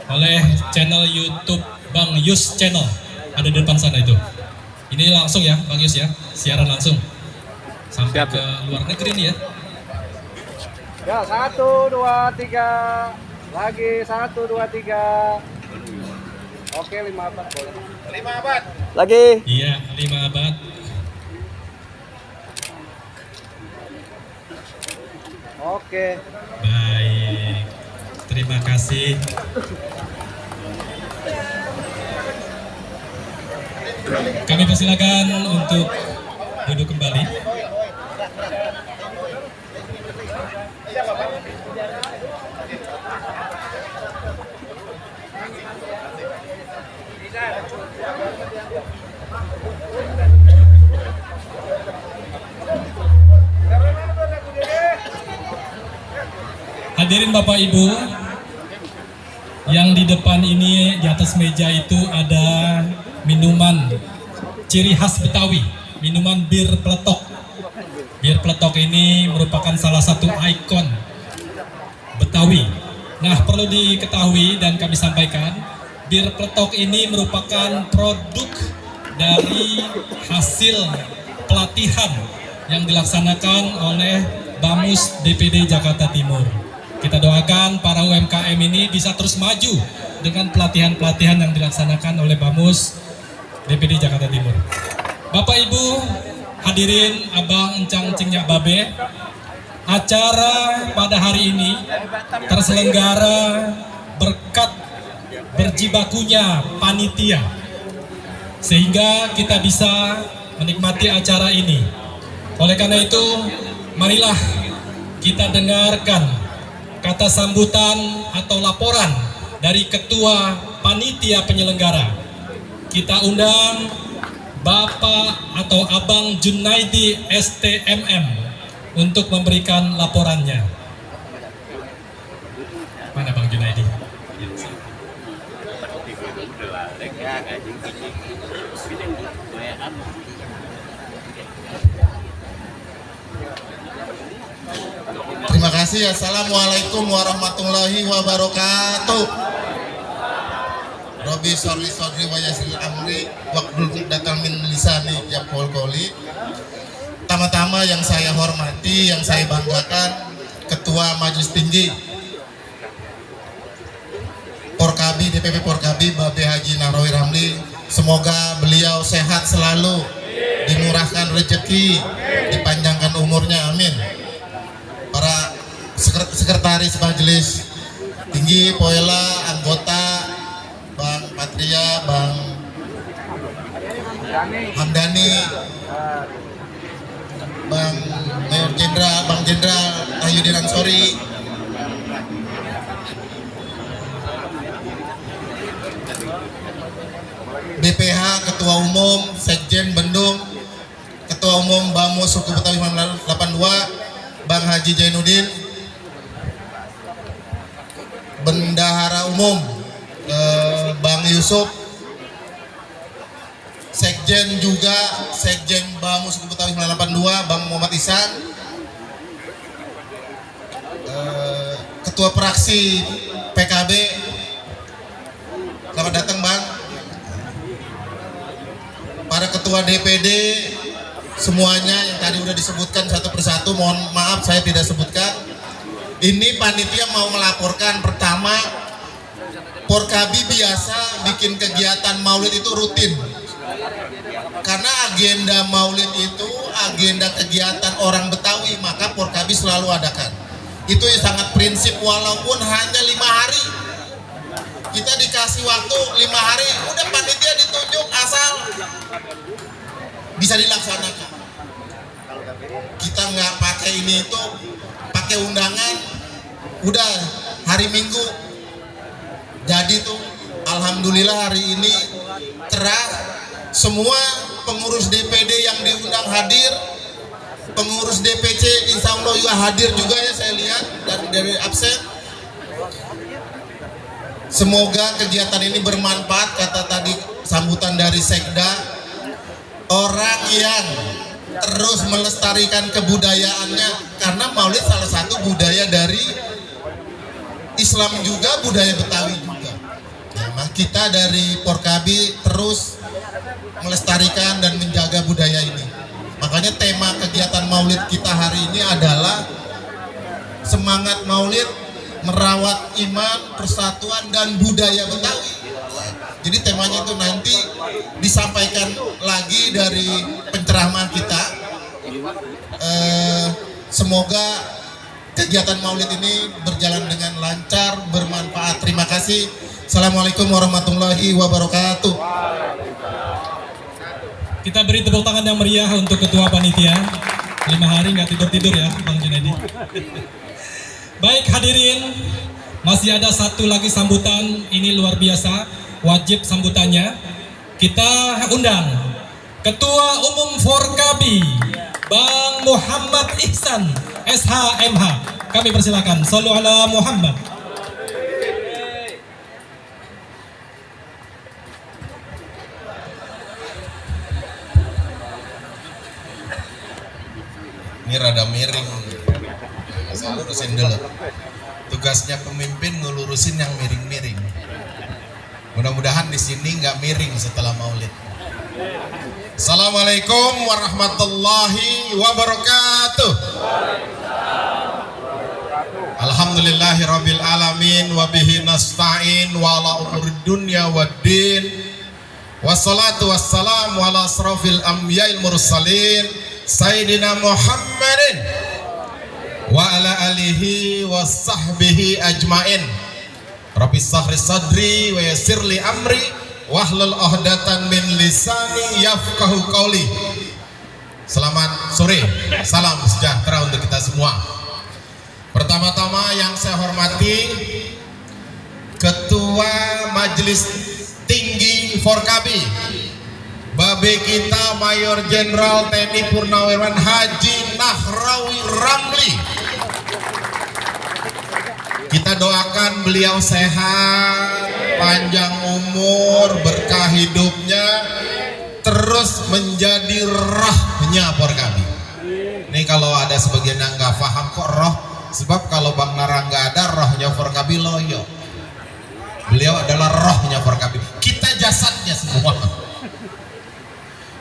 oleh channel YouTube Bang Yus Channel. Ada di depan sana itu. Ini langsung ya, Bang Yus ya, siaran langsung sampai Siap, ke luar negeri nih ya. Ya, 1, 2, 3. Lagi 1, 2, 3. Oke, 5 abad boleh. 5 abad. Lagi. Iya, 5 abad. Oke. Baik, terima kasih. Kami persilakan untuk duduk kembali. Hadirin Bapak Ibu, yang di depan ini di atas meja itu ada minuman ciri khas Betawi, minuman bir peletok. Bir peletok ini merupakan salah satu ikon Betawi. Nah, perlu diketahui dan kami sampaikan, bir peletok ini merupakan produk dari hasil pelatihan yang dilaksanakan oleh Bamus DPD Jakarta Timur. Kita doakan para UMKM ini bisa terus maju dengan pelatihan-pelatihan yang dilaksanakan oleh Bamus DPD Jakarta Timur. Bapak Ibu, hadirin Abang Encang Cingyak Babe, acara pada hari ini terselenggara berkat berjibakunya panitia, sehingga kita bisa menikmati acara ini. Oleh karena itu, marilah kita dengarkan kata sambutan atau laporan dari Ketua Panitia Penyelenggara. Kita undang Bapak atau Abang Junaidi STMM untuk memberikan laporannya. Mana Bang Junaidi? Terima kasih. Assalamualaikum warahmatullahi wabarakatuh. Robi sholli sholli wa yassir amri waqdul 'uqdatam min lisani yafqahul qawli. Pertama-tama yang saya hormati, yang saya banggakan, Ketua Majelis Tinggi Porkabi, DPP Porkabi Babe Haji Nahrawi Ramli. Semoga beliau sehat selalu, dimurahkan rezeki, dipanjangkan umurnya, amin. Para sekretaris Majelis Tinggi, Poela, anggota, Bang Patria, Bang Hamdani, Bang Mayor Jenderal, Bang Jenderal Ahyudin Ansori, BPH, Ketua Umum, Sekjen Bendung, Ketua Umum Bamus Suku Betawi 82, Bang Haji Jainuddin, Bendahara Umum Bang Yusuf, Sekjen juga, Sekjen Bamus Suku Betawi 82, Bang Muhammad Ihsan, Ketua Praksi PKB, selamat datang Bang. Para Ketua DPD semuanya yang tadi udah disebutkan satu persatu, mohon maaf saya tidak sebutkan. Ini panitia mau melaporkan, pertama, Porkabi biasa bikin kegiatan maulid itu rutin, karena agenda maulid itu agenda kegiatan orang Betawi, maka Porkabi selalu adakan. Itu yang sangat prinsip, walaupun hanya 5 hari. Kita dikasih waktu 5 hari, udah panitia ditunjuk asal bisa dilaksanakan. Kita nggak pakai ini itu, pakai undangan, udah hari Minggu jadi tuh. Alhamdulillah hari ini cerah, semua pengurus DPD yang diundang hadir, pengurus DPC insya Allah juga hadir juga ya, saya lihat dari absen. Semoga kegiatan ini bermanfaat, kata tadi sambutan dari Sekda, orang yang terus melestarikan kebudayaannya, karena maulid salah satu budaya dari Islam juga, budaya Betawi juga. Nah, kita dari Porkabi terus melestarikan dan menjaga budaya ini. Makanya tema kegiatan Maulid kita hari ini adalah semangat Maulid, merawat iman, persatuan dan budaya Betawi. Jadi temanya itu nanti disampaikan lagi dari penceramah kita. Semoga kegiatan Maulid ini berjalan dengan lancar, bermanfaat. Terima kasih. Assalamualaikum warahmatullahi wabarakatuh. Kita beri tepuk tangan yang meriah untuk ketua panitia. 5 hari nggak tidur-tidur ya Bang Junaidi. Baik hadirin, masih ada satu lagi sambutan. Ini luar biasa, wajib sambutannya. Kita undang Ketua Umum Forkabi Bang Muhammad Ihsan SHMH. Kami persilakan. Shallu ala Muhammad. Ini rada miring. Saya lurusin dulu. Tugasnya pemimpin ngelurusin yang miring-miring. Mudah-mudahan di sini nggak miring setelah Maulid. Assalamualaikum warahmatullahi wabarakatuh. Alhamdulillahirabbil alamin wa bihi nasta'in wa ala umurid dunya waddin. Wassalatu wassalamu ala asrafil anbiya'il mursalin Sayyidina Muhammadin wa ala alihi wa sahbihi ajmain. Rabbi sahri sadri wa yassirli amri wahlul 'uqdatam min lisani yafqahu qauli. Selamat sore, salam sejahtera untuk kita semua. Pertama-tama yang saya hormati Ketua Majelis Tinggi Forkabi, Babe kita Mayor Jenderal TNI Purnawirawan Haji Nahrawi Ramli. Kita doakan beliau sehat, panjang umur, berkah hidupnya, terus menjadi rohnya Forkabi. Ini kalau ada sebagian yang nggak paham kok roh, sebab kalau Bang Nara nggak ada, rohnya Forkabi loyo. Beliau adalah rohnya Forkabi. Kita jasadnya semua.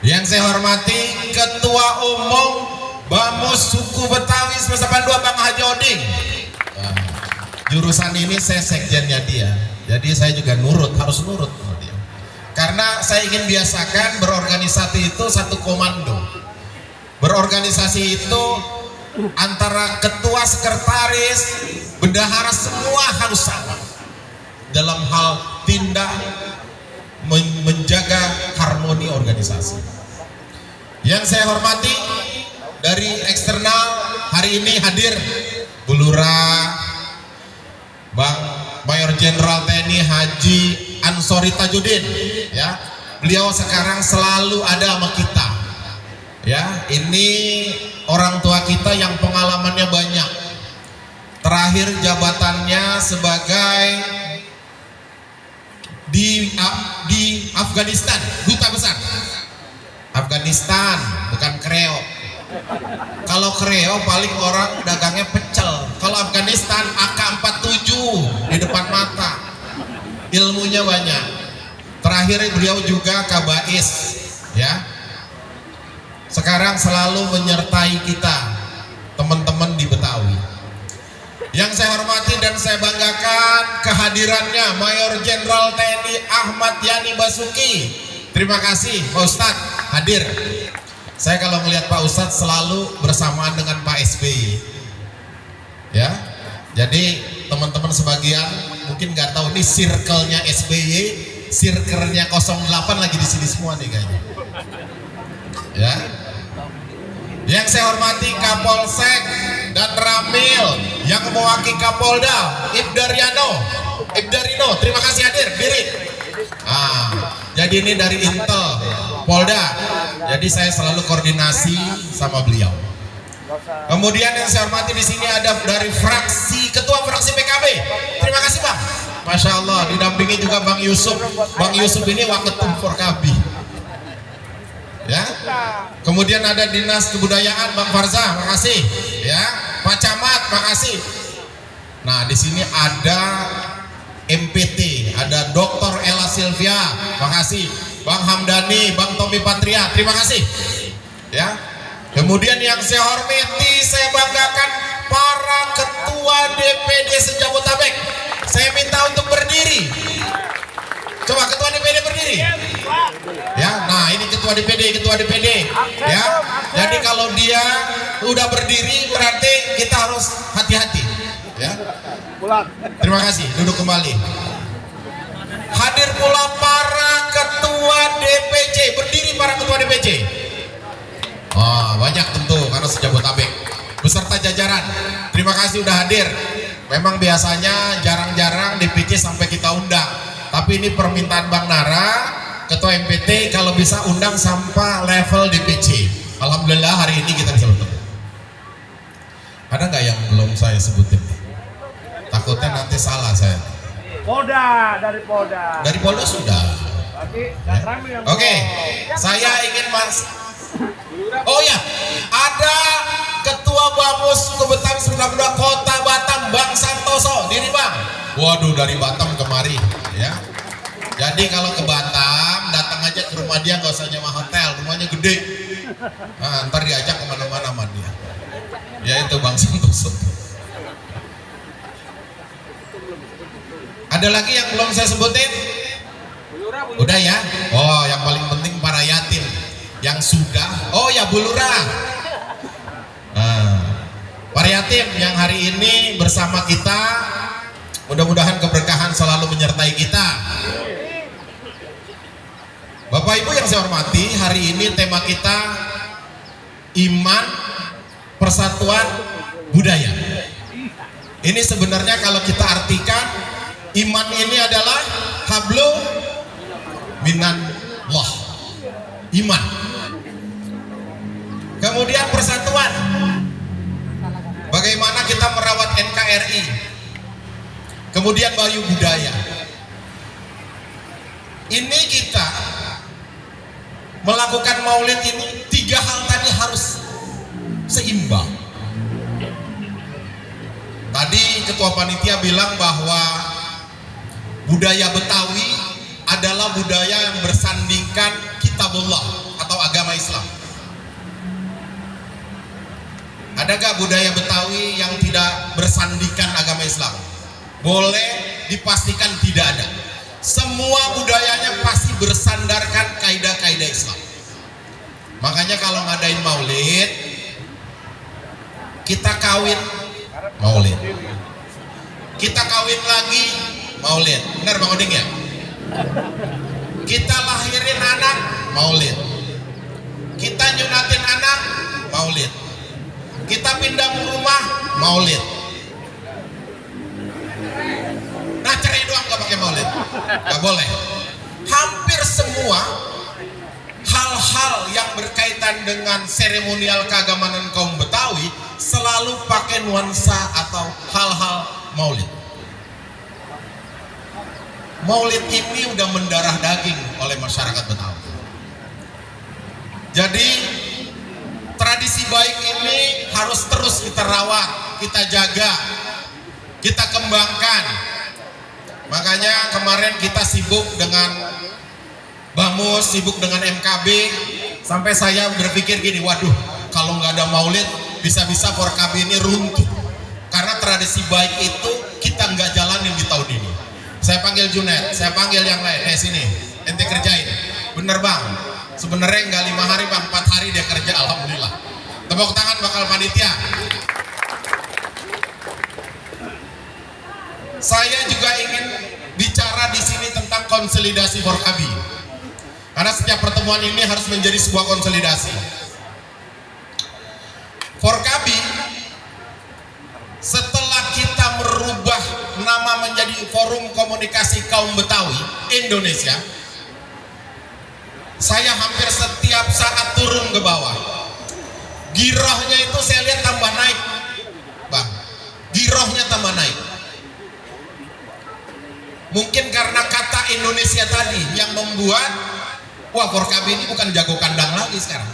Yang saya hormati Ketua Umum Bamus Suku Betawi semester 2 Bang Haji Oding. Jurusan ini saya sekjennya dia, jadi saya juga harus nurut sama dia. Karena saya ingin biasakan berorganisasi itu satu komando. Berorganisasi itu antara ketua, sekretaris, bendahara semua harus sama dalam hal tindak menjaga harmoni organisasi. Yang saya hormati dari eksternal hari ini hadir Bu Lurah, Bang Mayor Jenderal TNI Haji Ansori Tajudin, ya. Beliau sekarang selalu ada sama kita. Ya, ini orang tua kita yang pengalamannya banyak. Terakhir jabatannya sebagai di Afghanistan, duta besar Afghanistan, bukan kreo. Kalau kreo paling orang dagangnya pecel. Kalau Afghanistan AK-47 di depan mata, ilmunya banyak. Terakhir beliau juga kabais, ya. Sekarang selalu menyertai kita, teman-teman di Betawi. Yang saya hormati dan saya banggakan kehadirannya Mayor Jenderal TNI Ahmad Yani Basuki. Terima kasih Pak Ustadz hadir. Saya kalau melihat Pak Ustadz selalu bersamaan dengan Pak SBY. Ya, jadi teman-teman sebagian mungkin nggak tahu nih circle-nya SBY, circle-nya 08 lagi di sini semua nih kayaknya. Ya. Yang saya hormati Kapolsek dan Ramil yang mewakili Kapolda Ibdarino, terima kasih hadir, diri. Jadi ini dari Intel Polda, jadi saya selalu koordinasi sama beliau. Kemudian yang saya hormati di sini ada dari ketua fraksi PKB, terima kasih Bang. Masya Allah, didampingi juga Bang Yusuf. Bang Yusuf ini waketum Forkabi. Ya, kemudian ada Dinas Kebudayaan Bang Farza, makasih. Ya, Pak Camat, makasih. Nah, di sini ada MPT, ada Dr. Ella Silvia, makasih. kasih. Bang Hamdani, Bang Tommy Patria, terima kasih. Ya. Kemudian yang saya hormati, saya banggakan para ketua DPD se-Jabotabek. Saya minta untuk berdiri. Coba ketua DPD berdiri. Ya, nah ini ketua DPD. Ya, jadi kalau dia udah berdiri berarti kita harus hati-hati. Ya. Terima kasih. Duduk kembali. Hadir pula para ketua DPC. Berdiri para ketua DPC. Oh, banyak tentu karena se-Jabotabek. Beserta jajaran. Terima kasih udah hadir. Memang biasanya jarang-jarang DPC sampai kita undang. Tapi ini permintaan Bang Nara, Ketua MPT, kalau bisa undang sampai level DPC. Alhamdulillah hari ini kita bisa bertemu. Ada nggak yang belum saya sebutin? Takutnya nanti salah saya. Dari Polda. Dari Polda sudah. Berarti rame yang Oke, saya ingin Oh ya, ada Ketua Bamus Betawi 92 Kota Batam, Bang Santoso. Diri Bang. Waduh, dari Batam kemari, ya. Jadi kalau ke Batam, datang aja ke rumah dia, nggak usah nyewa hotel, rumahnya gede. Nah, ntar diajak kemana-mana sama dia. Ya itu Bang Santoso. Ada lagi yang belum saya sebutin? Udah ya? Oh, yang paling penting para yatim. Yang sudah, oh ya Bu Lurah. Nah, para yatim yang hari ini bersama kita, mudah-mudahan keberkahan selalu menyertai kita. Bapak Ibu yang saya hormati, hari ini tema kita iman, persatuan, budaya. Ini sebenarnya kalau kita artikan, iman ini adalah hablu minallah, iman. Kemudian persatuan, bagaimana kita merawat NKRI. Kemudian bayu budaya. Ini kita melakukan maulid ini, 3 hal tadi harus seimbang. Tadi ketua panitia bilang bahwa budaya Betawi adalah budaya yang bersandingkan kitabullah atau agama Islam. Adakah budaya Betawi yang tidak bersandingkan agama Islam? Boleh dipastikan tidak ada. Semua budayanya pasti bersandarkan kaidah-kaidah Islam. Makanya kalau ngadain maulid, kita kawin maulid, kita kawin lagi maulid. Benar Bang Oding ya? Kita lahirin anak maulid, kita nyunatin anak maulid, kita pindah rumah maulid. Nah cerai doang gak pakai maulid, gak boleh. Hampir semua hal-hal yang berkaitan dengan seremonial keagamaan kaum Betawi selalu pakai nuansa atau hal-hal maulid. Maulid ini udah mendarah daging oleh masyarakat Betawi. Jadi tradisi baik ini harus terus kita rawat, kita jaga, kita kembangkan. Makanya kemarin kita sibuk dengan Bamus, sibuk dengan MKB, sampai saya berpikir gini, waduh kalau nggak ada maulid bisa-bisa Forkabi ini runtuh. Karena tradisi baik itu kita nggak jalanin di tahun ini. Saya panggil Junet, saya panggil yang lain, sini, ente kerjain. Bener Bang, sebenarnya nggak 5 hari Bang, 4 hari dia kerja, alhamdulillah. Tepuk tangan bakal panitia. Saya juga ingin bicara di sini tentang konsolidasi Forkabi. Karena setiap pertemuan ini harus menjadi sebuah konsolidasi. Forkabi setelah kita merubah nama menjadi Forum Komunikasi Kaum Betawi Indonesia, saya hampir setiap saat turun ke bawah. Girohnya itu saya lihat tambah naik, Bang. Girohnya tambah naik. Mungkin karena kata Indonesia tadi yang membuat, wah Forkabi ini bukan jago kandang lagi sekarang.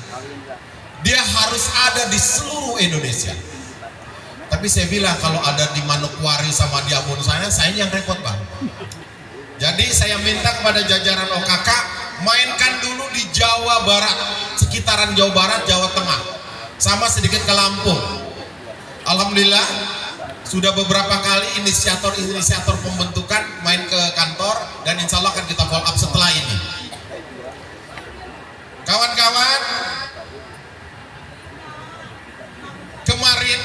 Dia harus ada di seluruh Indonesia. Tapi saya bilang kalau ada di Manokwari sama di Ambon saya yang repot Bang. Jadi saya minta kepada jajaran OKK mainkan dulu di Jawa Barat, sekitaran Jawa Barat, Jawa Tengah, sama sedikit ke Lampung. Alhamdulillah sudah beberapa kali inisiator pembentukan main ke kantor, dan insya Allah akan kita follow up setelah ini. Kawan-kawan, kemarin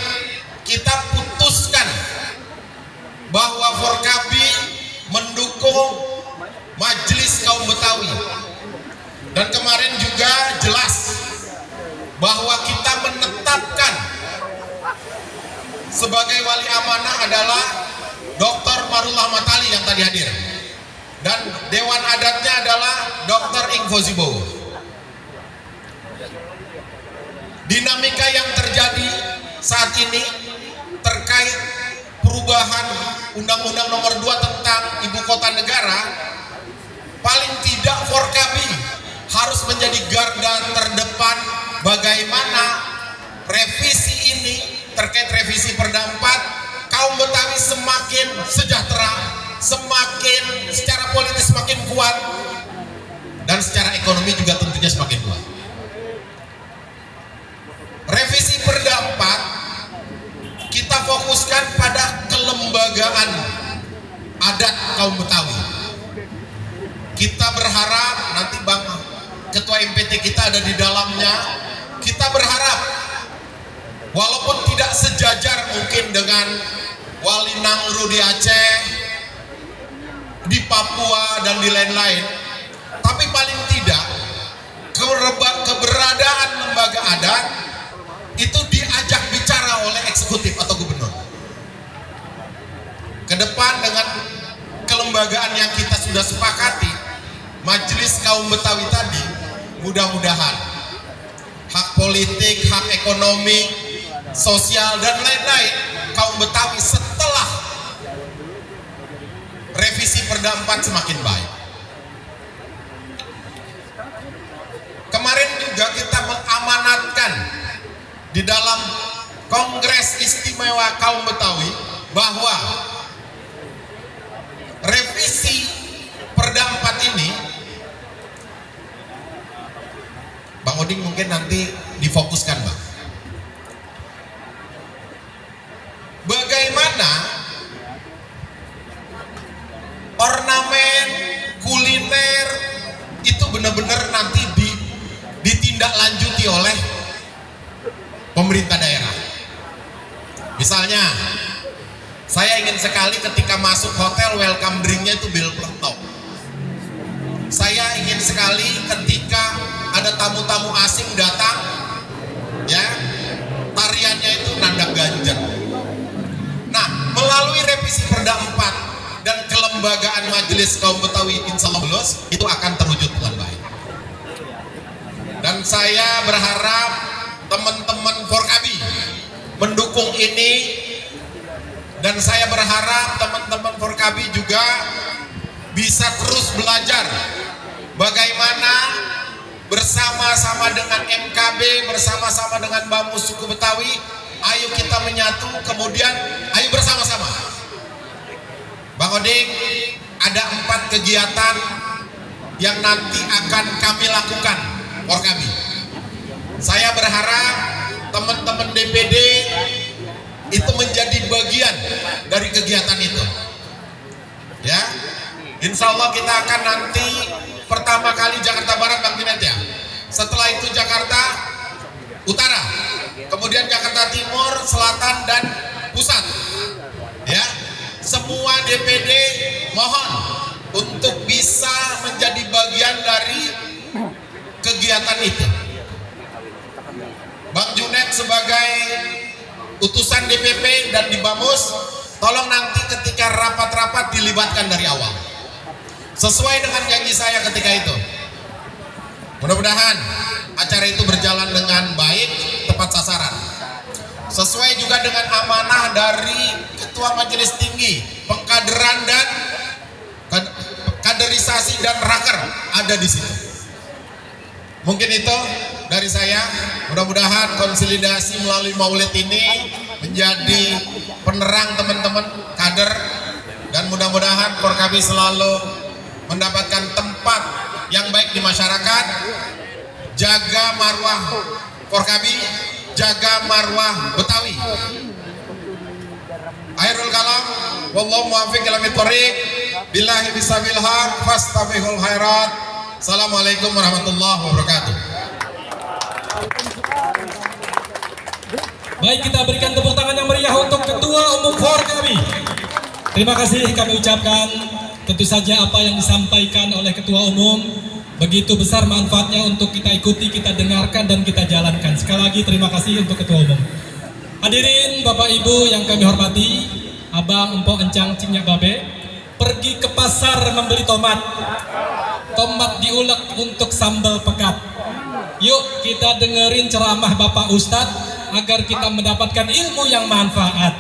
kita putuskan bahwa Forkabi mendukung Majelis Kaum Betawi, dan kemarin juga jelas bahwa kita menetapkan sebagai wali amanah adalah Dr. Marullah Matali yang tadi hadir, dan dewan adatnya adalah Dr. Ingfozibo. Dinamika yang terjadi saat ini terkait perubahan Undang-Undang Nomor 2 tentang Ibu Kota Negara, paling tidak Forkabi harus menjadi garda terdepan bagaimana revisi ini, terkait revisi Perda 4, kaum Betawi semakin sejahtera, semakin secara politis semakin kuat, dan secara ekonomi juga tentunya semakin kuat. Revisi Perda 4 kita fokuskan pada kelembagaan adat kaum Betawi. Kita berharap nanti Bang Ketua MPT kita ada di dalamnya. Kita berharap walaupun tidak sejajar mungkin dengan Wali Nangru di Aceh, di Papua, dan di lain-lain, tapi paling tidak keberadaan lembaga adat itu diajak bicara oleh eksekutif atau gubernur. Ke depan dengan kelembagaan yang kita sudah sepakati, Majelis Kaum Betawi tadi, mudah-mudahan hak politik, hak ekonomi, sosial, dan lain-lain kaum Betawi setelah revisi Perda 4 semakin baik. Kemarin juga kita mengamanatkan di dalam Kongres Istimewa Kaum Betawi bahwa revisi Perda 4 ini, Bang Oding mungkin nanti difokuskan, Bang, bagaimana ornamen kuliner itu benar-benar nanti ditindaklanjuti oleh pemerintah daerah. Misalnya, saya ingin sekali ketika masuk hotel welcome drinknya itu bil peletok. Saya ingin sekali ketika ada tamu-tamu asing datang, ya, tariannya itu nandak ganjar. Nah, melalui revisi Perda 4 dan kelembagaan Majelis Kaum Betawi, insya Allah lulus, itu akan terwujud dengan baik. Dan saya berharap teman-teman Forkabi mendukung ini, dan saya berharap teman-teman Forkabi juga bisa terus belajar bagaimana bersama-sama dengan MKB, bersama-sama dengan Bamus Suku Betawi, ayo kita menyatu, kemudian ayo bersama-sama. Bang Oding, ada 4 kegiatan yang nanti akan kami lakukan Forkabi. Saya berharap teman-teman DPD itu menjadi bagian dari kegiatan itu, ya. Insya Allah kita akan nanti pertama kali Jakarta Barat, Bang Junet, ya. Setelah itu Jakarta Utara, kemudian Jakarta Timur, Selatan, dan Pusat, ya. Semua DPD mohon untuk bisa menjadi bagian dari kegiatan itu. Bang Junet sebagai utusan DPP dan di Bamus, tolong nanti ketika rapat-rapat dilibatkan dari awal, sesuai dengan janji saya ketika itu. Mudah-mudahan acara itu berjalan dengan baik, tepat sasaran, sesuai juga dengan amanah dari Ketua Majelis Tinggi, pengkaderan dan kaderisasi dan raker ada di situ. Mungkin itu dari saya. Mudah-mudahan konsolidasi melalui Maulid ini menjadi penerang teman-teman kader, dan mudah-mudahan Forkabi selalu mendapatkan tempat yang baik di masyarakat, jaga marwah Forkabi, jaga marwah Betawi. Akhirul kalam, wallahu muwaffiq ila thoriq, billahi bisabil haq, fastabihul khairat. Assalamualaikum warahmatullahi wabarakatuh. Baik, kita berikan tepuk tangan yang meriah untuk Ketua Umum Forkabi. Terima kasih kami ucapkan. Tentu saja apa yang disampaikan oleh Ketua Umum begitu besar manfaatnya untuk kita ikuti, kita dengarkan, dan kita jalankan. Sekali lagi terima kasih untuk Ketua Umum. Hadirin Bapak Ibu yang kami hormati, Abang, Empok, Encang, Cingnya, Babe pergi ke pasar membeli tomat. Tomat diulek untuk sambal pekat. Yuk kita dengerin ceramah Bapak Ustadz agar kita mendapatkan ilmu yang manfaat.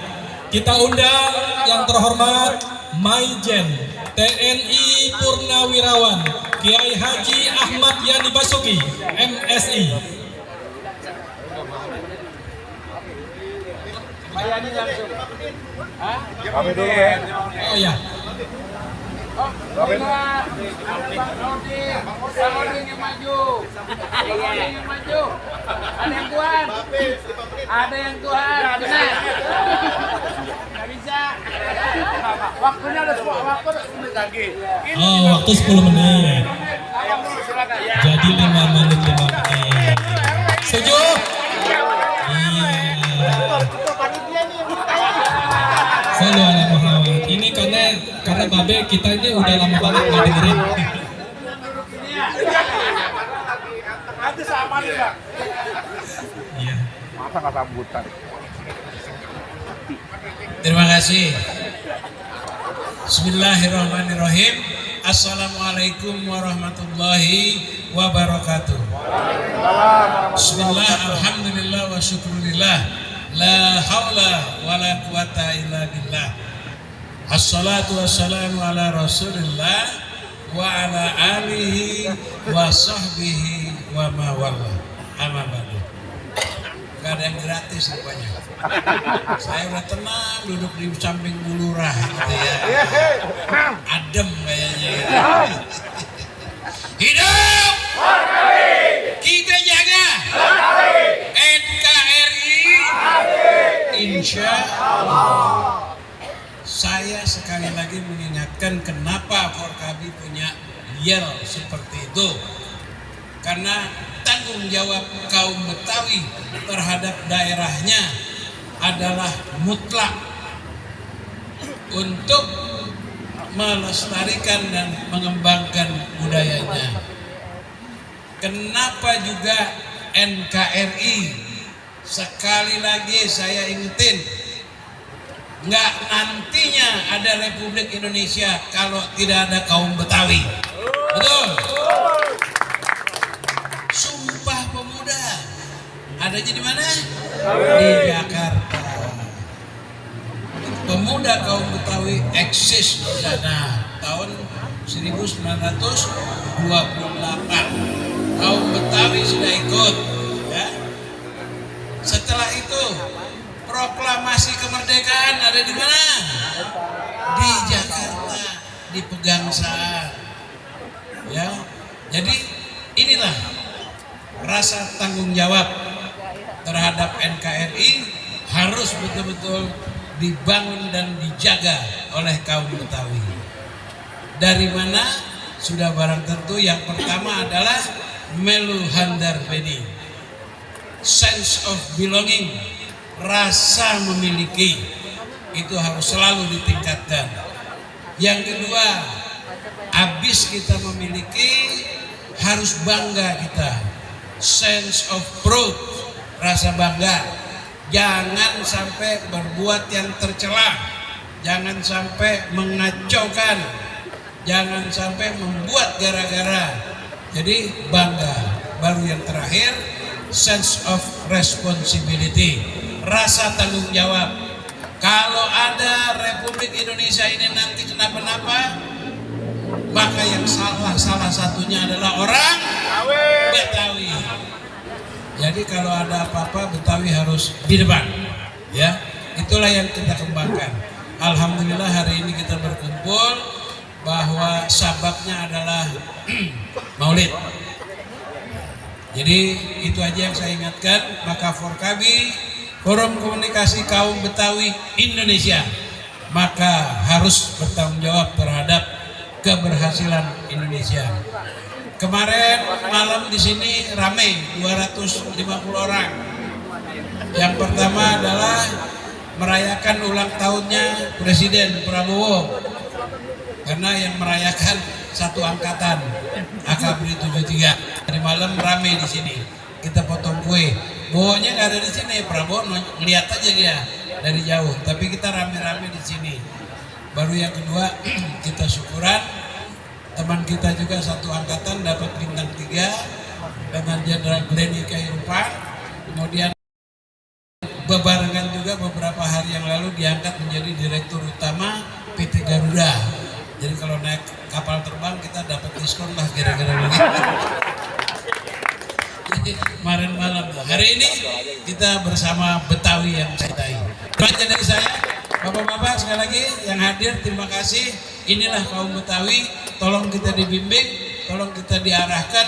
Kita undang yang terhormat Maijen TNI Purnawirawan Kiai Haji Ahmad Yani Basuki MSI. Oh ya. Ada yang Tuhan, benar. Nggak bisa. Waktunya udah waktu 10 menit lagi. Oh, waktu 10 menit. Jadi 5 menit. Setuju? Iya. Sallu ala Muhammad. Ini karena Babe kita ini udah lama banget nggak dengerin. Nanti sama nih, Bang. Iya. Masa nggak sambutan? Terima kasih. Bismillahirrahmanirrahim. Assalamualaikum warahmatullahi wabarakatuh. Bismillah, alhamdulillah wa syukurillah. La haula wa la quwata illa billah. Assalatu wassalamu ala rasulillah wa ala alihi wa sahbihi wa mawala. Amma ba'du. Gak ada yang gratis rupanya. Saya udah tenang duduk di samping bulurah gitu ya. Adem kayaknya. Hidup! Kita jaga NKRI. Insya Allah. Saya sekali lagi mengingatkan kenapa Forkabi punya yel seperti itu. Karena tanggung jawab kaum Betawi terhadap daerahnya adalah mutlak untuk melestarikan dan mengembangkan budayanya. Kenapa juga NKRI? Sekali lagi saya ingetin, nggak nantinya ada Republik Indonesia kalau tidak ada kaum Betawi. Betul? Sumpah Pemuda adanya di mana? Di Jakarta. Pemuda kaum Betawi eksis di sana tahun 1928. Kaum Betawi sudah ikut. Ya. Setelah itu proklamasi kemerdekaan ada di mana? Di Jakarta, di Pegangsaan. Ya, jadi inilah rasa tanggung jawab terhadap NKRI harus betul-betul dibangun dan dijaga oleh kaum Betawi. Dari mana? Sudah barang tentu yang pertama adalah melu handar beni, sense of belonging, rasa memiliki, itu harus selalu ditingkatkan. Yang kedua, habis kita memiliki harus bangga kita, sense of pride, rasa bangga. Jangan sampai berbuat yang tercela, jangan sampai mengacaukan, jangan sampai membuat gara-gara. Jadi bangga. Baru yang terakhir, sense of responsibility, rasa tanggung jawab. Kalau ada Republik Indonesia ini nanti kenapa-napa, maka yang salah satunya adalah orang Betawi. Jadi kalau ada apa-apa, Betawi harus di depan. Ya, itulah yang kita kembangkan. Alhamdulillah hari ini kita berkumpul bahwa sababnya adalah Maulid. Jadi itu aja yang saya ingatkan. Maka Forkabi, Forum Komunikasi Kaum Betawi Indonesia, maka harus bertanggung jawab terhadap keberhasilan Indonesia. Kemarin malam di sini ramai 250 orang. Yang pertama adalah merayakan ulang tahunnya Presiden Prabowo, karena yang merayakan satu angkatan AKABRI 73. Dari malam ramai di sini. Kita potong kue. Bowonya nggak ada di sini. Prabowo ngeliat aja dia dari jauh. Tapi kita rame-rame di sini. Baru yang kedua kita syukuran. Teman kita juga satu angkatan dapat bintang 3 dengan Jenderal Glenny Kairupan. Kemudian bebarengan juga beberapa hari yang lalu diangkat menjadi Direktur Utama PT Garuda. Jadi kalau naik kapal terbang kita dapat diskon lah kira-kira begitu. Jadi kemarin malam, hari ini kita bersama Betawi yang cintai. Baca dari saya, Bapak-bapak sekali lagi yang hadir, terima kasih. Inilah kaum Betawi, tolong kita dibimbing, tolong kita diarahkan,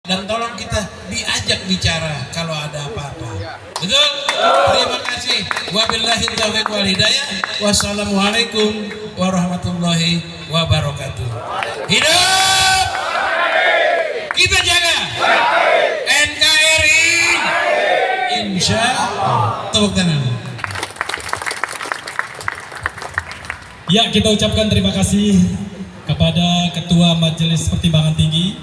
dan tolong kita diajak bicara kalau ada apa-apa. Betul? Terima kasih. Wabillahi taufiq wal hidayah. Wassalamualaikum warahmatullahi wabarakatuh. Hidup! Kita jaga NKRI. Insya Allah. Tepuk tangan. Ya, kita ucapkan terima kasih kepada Ketua Majelis Pertimbangan Tinggi,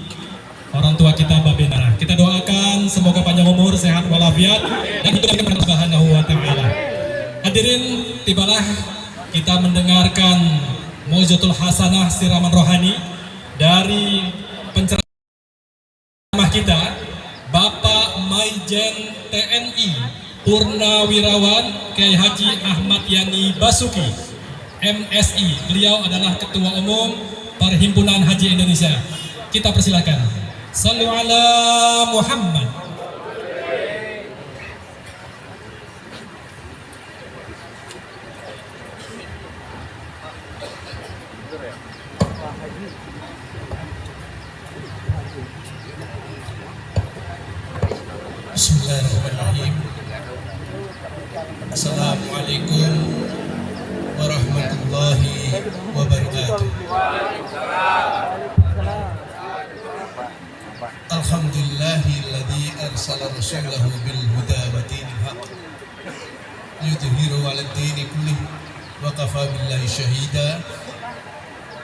orang tua kita Mbak Benara. Kita doakan semoga panjang umur, sehat walafiat, dan diberikan kepada Subhanahu wa Ta'ala. Hadirin, tibalah kita mendengarkan Moizatul Hasanah siraman rohani dari penceramah kita, Bapak Maijen TNI Purnawirawan Kiai Haji Ahmad Yani Basuki, MSI. Beliau adalah Ketua Umum Perhimpunan Haji Indonesia. Kita persilakan. Sallu ala Muhammad. Bismillahirrahmanirrahim. Assalamualaikum warahmatullahi wabarakatuh. Alhamdulillahilladzi arsala rasulahu bil huda wa dinil haq yudhiru 'alad dini kullih wa kafa billahi syahida.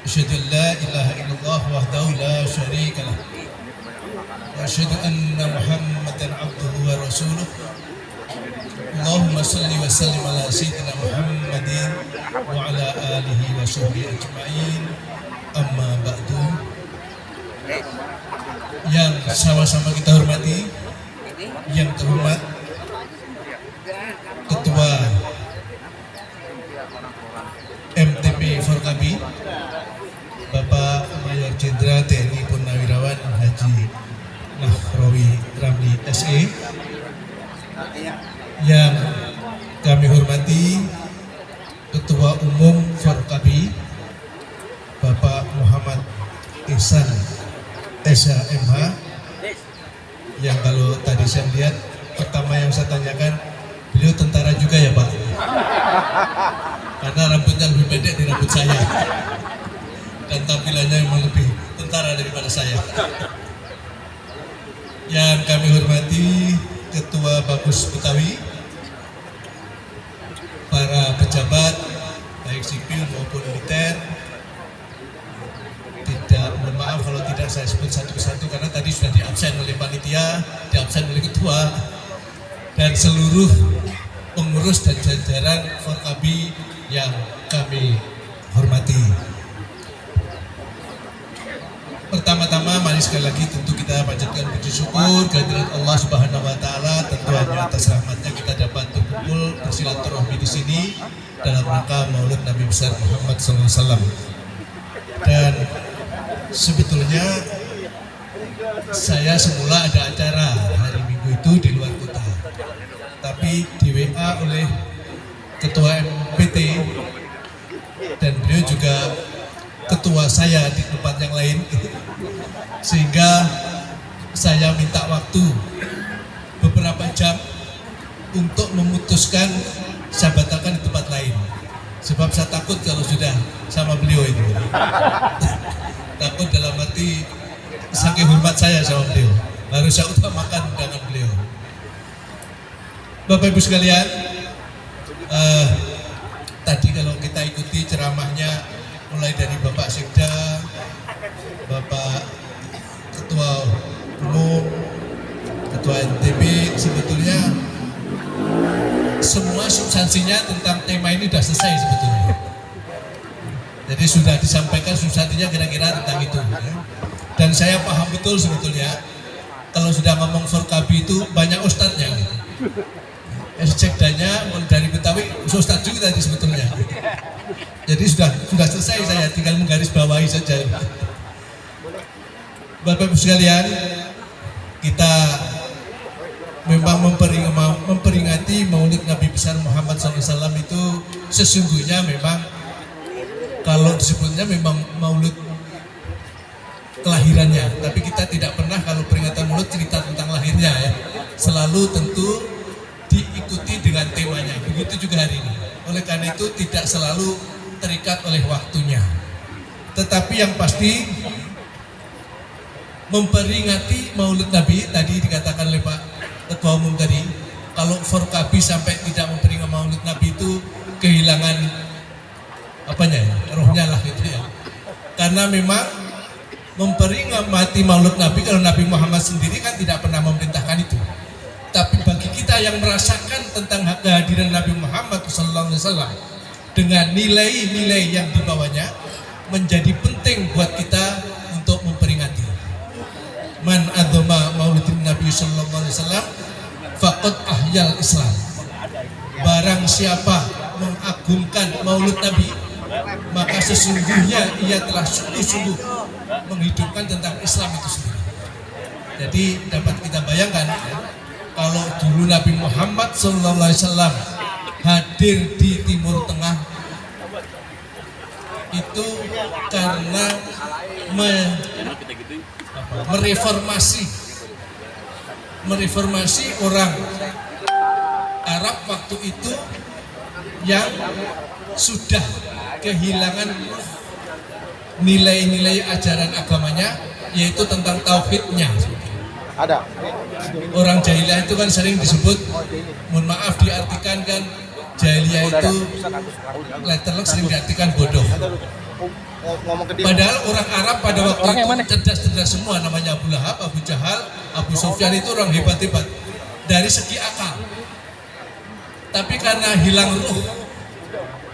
Asyhadu an la ilaha illallah wahdahu la syarika lah wa asyhadu anna Muhammadan 'abduhu wa rasuluh. Allahumma salli wa sallim ala sayyidina Muhammadin wa ala alihi wa sahbihi ajma'in. Amma ba'du. Yang sama-sama kita hormati, yang terhormat Ketua MTP Forkabi, Bapak Mayor Jenderal TNI Purnawirawan Haji Nahrawi Ramli SE. Yang kami hormati Ketua Umum Forkabi, Bapak Muhammad Ihsan SHMH, yang kalau tadi saya lihat pertama yang saya tanyakan, beliau tentara juga ya Pak? Karena rambutnya lebih pendek dari rambut saya dan tampilannya memang lebih tentara daripada saya. Yang kami hormati Ketua Bagus Betawi, para pejabat baik sipil maupun militer. Mohon maaf kalau tidak saya sebut satu persatu karena tadi sudah diabsen oleh panitia, diabsen oleh ketua, dan seluruh pengurus dan jajaran Forkabi yang kami hormati. Pertama-tama mari sekali lagi tentu kita panjatkan puji syukur kehadirat Allah Subhanahu wa Ta'ala. Tentu hanya atas rahmatnya kita dapat berkumpul bersilaturahmi di sini dalam rangka Maulid Nabi besar Muhammad SAW. Dan sebetulnya saya semula ada acara hari Minggu itu di luar kota, tapi di WA oleh Ketua MPT dan beliau juga juga ketua saya di tempat yang lain, sehingga saya minta waktu beberapa jam untuk memutuskan saya batalkan di tempat lain, sebab saya takut kalau sudah sama beliau itu takut dalam hati saking hormat saya sama beliau harus saya utamakan undangan beliau. Bapak Ibu sekalian, tadi kalau kita ikuti ceramahnya mulai dari Bapak Sekda, Bapak Ketua Umum, Ketua NTB, sebetulnya semua substansinya tentang tema ini sudah selesai sebetulnya. Jadi sudah disampaikan substansinya kira-kira tentang itu. Ya. Dan saya paham betul sebetulnya kalau sudah ngomong Forkabi itu banyak ustadznya. Sekdanya dari Betawi ustadz juga tadi sebetulnya. Jadi sudah selesai, saya tinggal menggarisbawahi saja. Bapak Ibu sekalian, kita memang memperingati Maulid Nabi besar Muhammad SAW itu sesungguhnya memang kalau disebutnya memang Maulid kelahirannya, tapi kita tidak pernah kalau peringatan Maulid cerita tentang lahirnya ya. Selalu tentu diikuti dengan temanya. Begitu juga hari ini. Oleh karena itu tidak selalu terikat oleh waktunya. Tetapi yang pasti memperingati Maulid Nabi, tadi dikatakan oleh Pak Ketua Umum tadi, kalau Forkabi sampai tidak memperingati Maulid Nabi itu kehilangan apanya ya, rohnya lah gitu ya. Karena memang memperingati Maulid Nabi, kalau Nabi Muhammad sendiri kan tidak pernah memerintahkan itu. Tapi bagi kita yang merasakan tentang kehadiran Nabi Muhammad SAW dengan nilai-nilai yang dibawanya, menjadi penting buat kita untuk memperingati. Man adzama maulidin Nabi SAW faqad ahyal Islam. Barang siapa mengagungkan Maulid Nabi, maka sesungguhnya ia telah sungguh-sungguh menghidupkan tentang Islam itu sendiri. Jadi dapat kita bayangkan kalau dulu Nabi Muhammad SAW hadir di Timur Tengah itu karena mereformasi orang Arab waktu itu yang sudah kehilangan nilai-nilai ajaran agamanya, yaitu tentang tauhidnya. Ada. Orang jahiliyah itu kan sering disebut, mohon maaf diartikan kan, jahiliyah itu letterlock sering diartikan bodoh. Padahal orang Arab pada waktu itu cerdas-cerdas semua, namanya Abu Lahab, Abu Jahal, Abu Sufyan itu orang hebat-hebat dari segi akal. Tapi karena hilang ruh,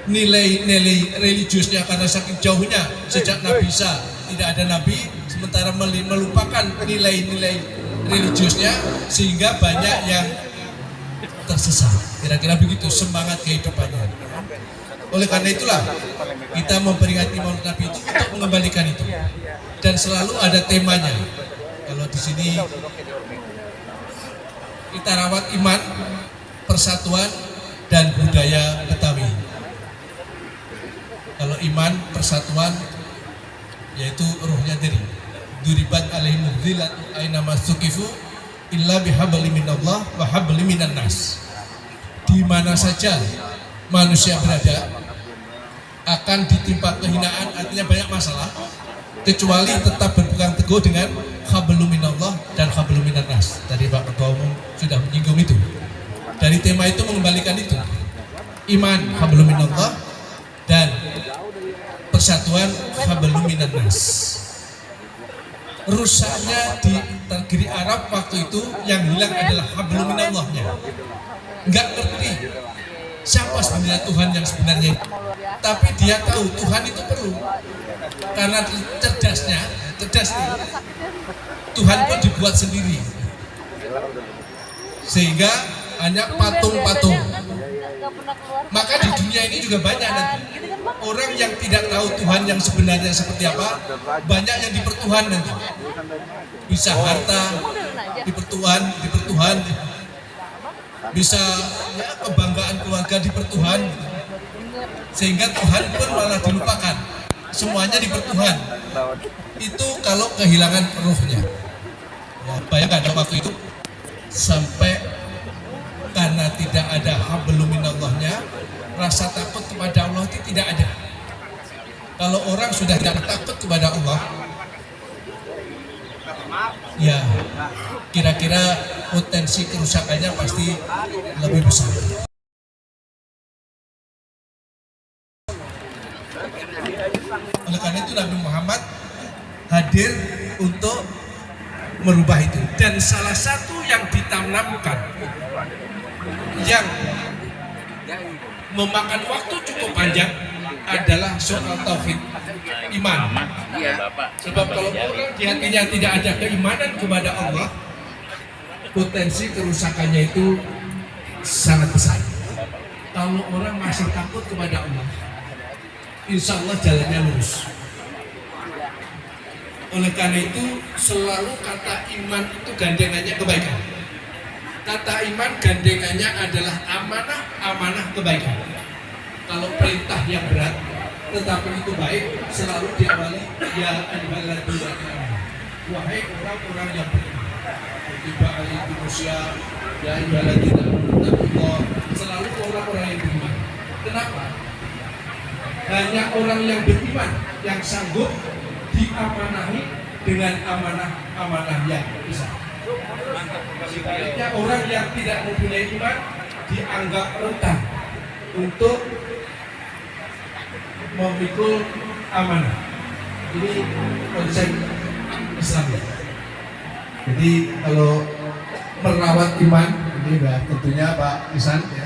nilai-nilai religiusnya karena saking jauhnya sejak Nabi Isa tidak ada Nabi, sementara melupakan nilai-nilai religiusnya, sehingga banyak yang tersesat. Kira-kira begitu semangat kehidupannya. Oleh karena itulah kita memperingati Maulid Nabi itu untuk mengembalikan itu, dan selalu ada temanya. Kalau di sini kita rawat iman, persatuan, dan budaya Betawi. Kalau iman, persatuan, yaitu ruhnya diri. Duribat alaihim dzillatu aina masukifu illa bihabli minallah wa habli minan nas. Di mana saja manusia berada akan ditimpa kehinaan, artinya banyak masalah, kecuali tetap berpegang teguh dengan hablum minallah dan hablum minan nas. Tadi Pak Ketua Umum sudah menyinggung itu. Dari tema itu mengembalikan itu. Iman hablum minallah dan persatuan hablum minan nas. Rusaknya di negeri Arab waktu itu yang hilang adalah hablum minallahnya. Enggak ngerti siapa sebenarnya Tuhan yang sebenarnya, tapi dia tahu Tuhan itu perlu. Karena cerdas nih, Tuhan pun dibuat sendiri, sehingga hanya patung-patung. Maka di dunia ini juga banyak nanti orang yang tidak tahu Tuhan yang sebenarnya seperti apa, banyak yang dipertuhan nanti. Bisa harta dipertuhan, bisa ya, kebanggaan keluarga dipertuhan. sehingga Tuhan pun malah dilupakan, semuanya dipertuhan. Itu kalau kehilangan ruhnya. Ya, bayangkan waktu itu sampai karena tidak ada hablum minallahnya, rasa takut kepada Allah itu tidak ada. Kalau orang sudah tidak takut kepada Allah, ya kira-kira potensi kerusakannya pasti lebih besar. Oleh karena itu Nabi Muhammad hadir untuk merubah itu. Dan salah satu yang ditanamkan, yang memakan waktu cukup panjang adalah soal tauhid iman. Sebab kalau orang di hatinya tidak ada keimanan kepada Allah, potensi kerusakannya itu sangat besar. Kalau orang masih takut kepada Allah, insya Allah jalannya lurus. Oleh karena itu selalu kata iman itu gandengannya kebaikan. Kata iman gandengannya adalah amanah, amanah kebaikan. Kalau perintah yang berat tetapi itu baik, selalu diawali ya ayyuhalladzina amanu, wahai orang-orang yang beriman. Tiba alaihi manusia ya ayyuhalladzina amanu, selalu orang-orang yang beriman. Kenapa? Hanya orang yang beriman yang sanggup diamanahi dengan amanah-amanah yang besar. Sebaliknya orang yang tidak mempunyai iman dianggap rentan untuk memikul amanah. Ini konsep Islam. Jadi kalau merawat iman, ini tentunya Pak Isan ya.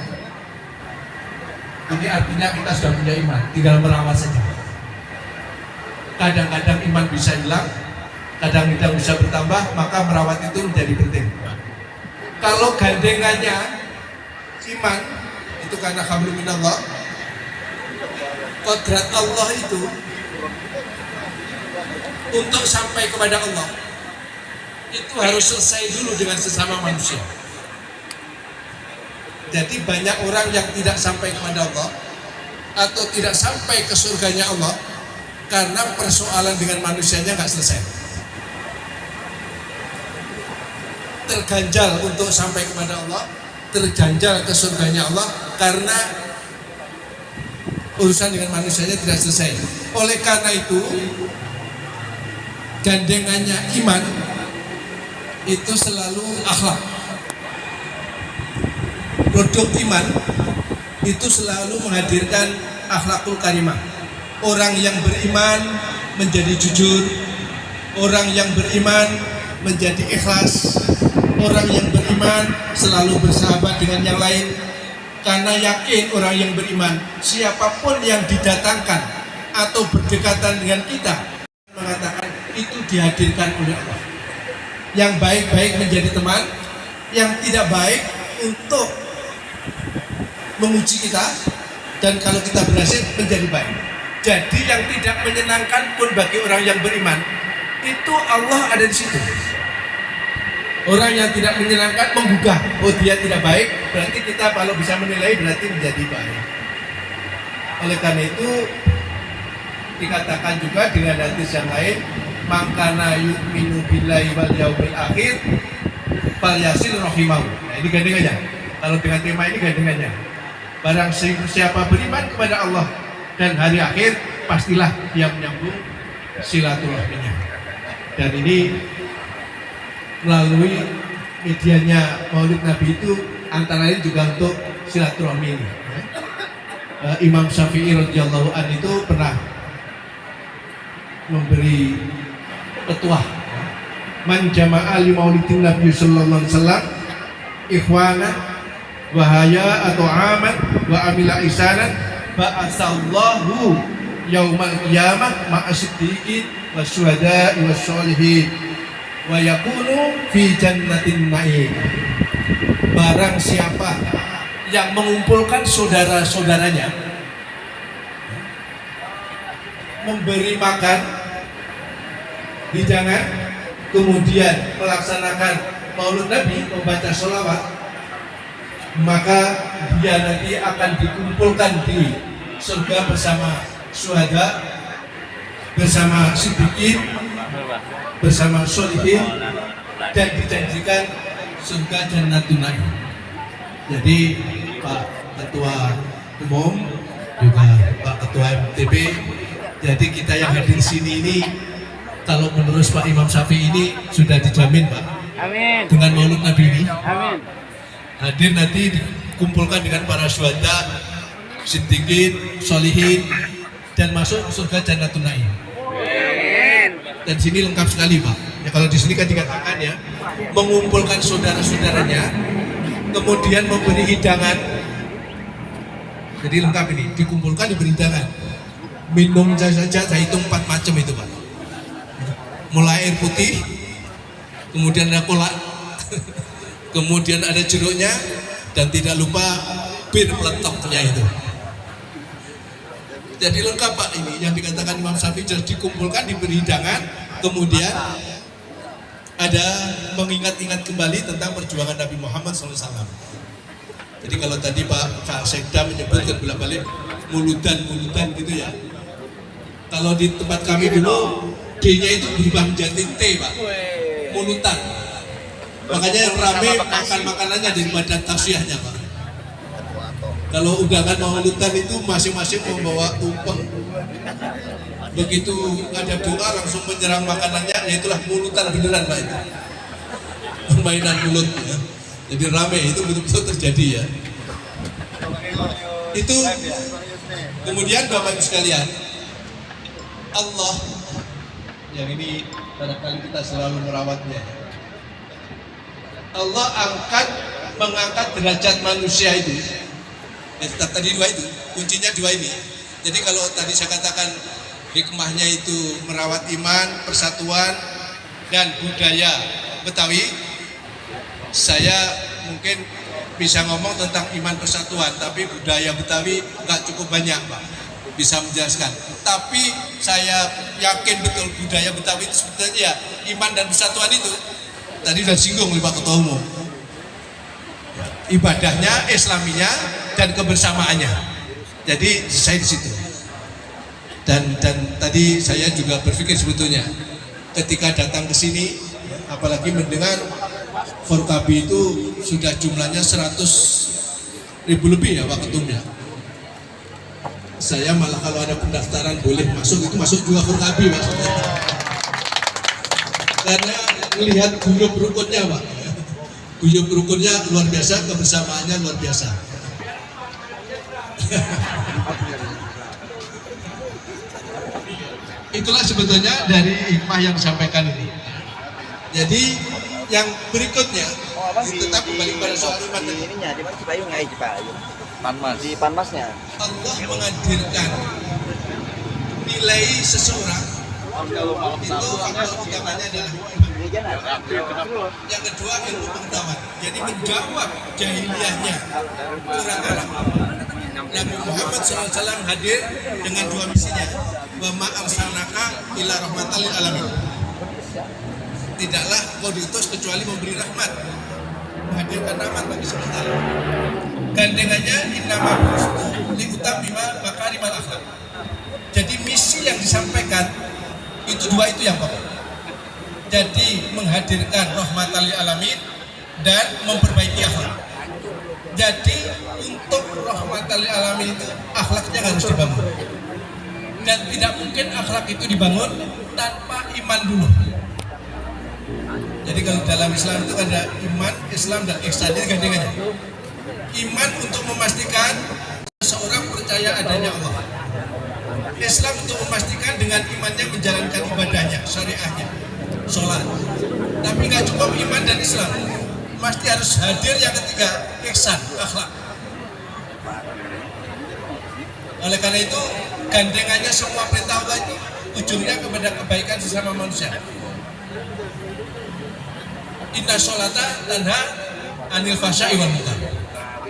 Ini artinya kita sudah punya iman, tinggal merawat saja. Kadang-kadang iman bisa hilang, kadang-kadang bisa bertambah, maka merawat itu menjadi penting. Kalau gandengannya iman, itu karena hablum minallah, kodrat Allah itu untuk sampai kepada Allah itu harus selesai dulu dengan sesama manusia. Jadi banyak orang yang tidak sampai kepada Allah atau tidak sampai ke surganya Allah karena persoalan dengan manusianya nggak selesai. Terganjal untuk sampai kepada Allah, terganjal ke surganya Allah karena urusan dengan manusianya tidak selesai. Oleh karena itu gandengannya iman itu selalu akhlak. Produk iman itu selalu menghadirkan akhlakul karimah. Orang yang beriman menjadi jujur, orang yang beriman menjadi ikhlas, orang yang beriman selalu bersahabat dengan yang lain. Karena yakin orang yang beriman, siapapun yang didatangkan atau berdekatan dengan kita, mengatakan itu dihadirkan oleh Allah. Yang baik-baik menjadi teman, yang tidak baik untuk menguji kita, dan kalau kita berhasil menjadi baik. Jadi yang tidak menyenangkan pun bagi orang yang beriman, itu Allah ada di situ. Orang yang tidak menyenangkan menggugah, oh dia tidak baik, berarti kita kalau bisa menilai berarti menjadi baik. Oleh karena itu dikatakan juga dengan hadis yang lain, mangkana yu'minu billahi wal yaumil akhir falyasil rahimahu. Nah, ini gandengannya. Kalau dengan tema ini gandengannya. Barang siapa beriman kepada Allah dan hari akhir, pastilah dia menyambung silaturahminya. Dan ini melalui medianya Maulid Nabi itu antara lain juga untuk silaturahmi ini. Imam Syafi'i radhiyallahu anhu itu pernah memberi petuah, man jama'a li maulidin Nabi sallallahu alaihi wasallam ikhwana wa haya atau aman wa amila isanan ba'asallahu yaumal qiyamah ma'asiddiqin wa syuhada'i wa sholihin wa yakunu fi jannatin na'im. Barang siapa yang mengumpulkan saudara-saudaranya, memberi makan, hidangan, kemudian melaksanakan Maulid Nabi, membaca sholawat, maka dia nanti akan dikumpulkan di surga bersama syuhada, bersama siddiqin, bersama sholihin, dan dijanjikan surga Jannatun Na'im. Jadi Pak Ketua Umum juga Pak Ketua MTB, jadi kita yang hadir di sini ini kalau menurut Pak Imam Syafi'i ini sudah dijamin Pak. Amin. Dengan Maulud Nabi ini. Amin. Hadir nanti dikumpulkan dengan para syuhada, siddiqin, sholihin, dan masuk surga Jannatun Na'im. Dan sini lengkap sekali Pak. Ya kalau di sini kan dikatakan ya, mengumpulkan saudara-saudaranya, kemudian memberi hidangan. Jadi lengkap ini, dikumpulkan diberi hidangan. Minum saja saya hitung 4 macam itu Pak. Mulai air putih, kemudian ada kolak, kemudian ada jeruknya, dan tidak lupa bir peletoknya itu. Jadi lengkap Pak ini yang dikatakan Imam Syafi'i, dikumpulkan diberi hidangan, kemudian ada mengingat-ingat kembali tentang perjuangan Nabi Muhammad SAW. Jadi kalau tadi Pak Sekda menyebutkan bolak-balik muludan gitu ya. Kalau di tempat kami dulu D-nya itu berubah menjadi T Pak, mulutan. Makanya yang rame makan makanannya daripada tausiahnya Pak. Kalau undangan mulutan itu masing-masing membawa tumpeng. Begitu ada doa langsung menyerang makanannya, ya itulah mulutan beneran Pak itu. Permainan mulut ya. Jadi rame, itu betul-betul terjadi ya. Itu kemudian Bapak Ibu sekalian, Allah yang ini barangkali kita selalu merawatnya. Allah mengangkat derajat manusia itu. Tadi dua itu, kuncinya dua ini. Jadi kalau tadi saya katakan hikmahnya itu merawat iman, persatuan, dan budaya Betawi, saya mungkin bisa ngomong tentang iman persatuan, tapi budaya Betawi nggak cukup banyak Pak bisa menjelaskan. Tapi saya yakin betul budaya Betawi itu sebetulnya iman dan persatuan itu tadi sudah singgung oleh Pak Ketua Umum. Ibadahnya, Islaminya, dan kebersamaannya. Jadi saya di situ. Dan tadi saya juga berpikir sebetulnya ketika datang ke sini, apalagi mendengar Forkabi itu sudah jumlahnya 100.000 lebih ya Pak Ketumnya. Saya malah kalau ada pendaftaran boleh masuk, itu masuk juga Forkabi Pak. Karena melihat guyub rukunnya Pak. Guyub rukunnya luar biasa, kebersamaannya luar biasa. Itulah sebetulnya dari hikmah yang disampaikan ini. Jadi yang berikutnya tetap kembali pada soal iman tadi. Di Panmasnya. Allah menghadirkan nilai seseorang itu faktor utamanya adalah iman. Yang kedua ilmu pengetahuan. Jadi menjawab jahiliyahnya orang Arab. Nabi Muhammad SAW hadir dengan dua misinya. Wa ma arsalnaka illa rahmatan lil alamin. Tidaklah kau diutus kecuali memberi rahmat, menghadirkan rahmat bagi semesta. Gandengannya innama bustu li utammima makarimal akhlak. Jadi misi yang disampaikan itu dua itu yang pokok. Jadi menghadirkan rahmatan lil alamin dan memperbaiki akhlak. Jadi untuk rahmatan lil alamin itu akhlaknya harus dibangun. Dan tidak mungkin akhlak itu dibangun tanpa iman dulu. Jadi kalau dalam Islam itu ada iman, Islam, dan ihsan, ini gandengannya. Iman untuk memastikan seseorang percaya adanya Allah. Islam untuk memastikan dengan imannya menjalankan ibadahnya, syariahnya, sholat. Tapi nggak cukup iman dan Islam, pasti harus hadir yang ketiga, ihsan, akhlak. Oleh karena itu, gandengannya semua perintah Allah itu ujungnya kepada kebaikan sesama manusia. Inna sholata tanha anil fahsya'i wal munkar.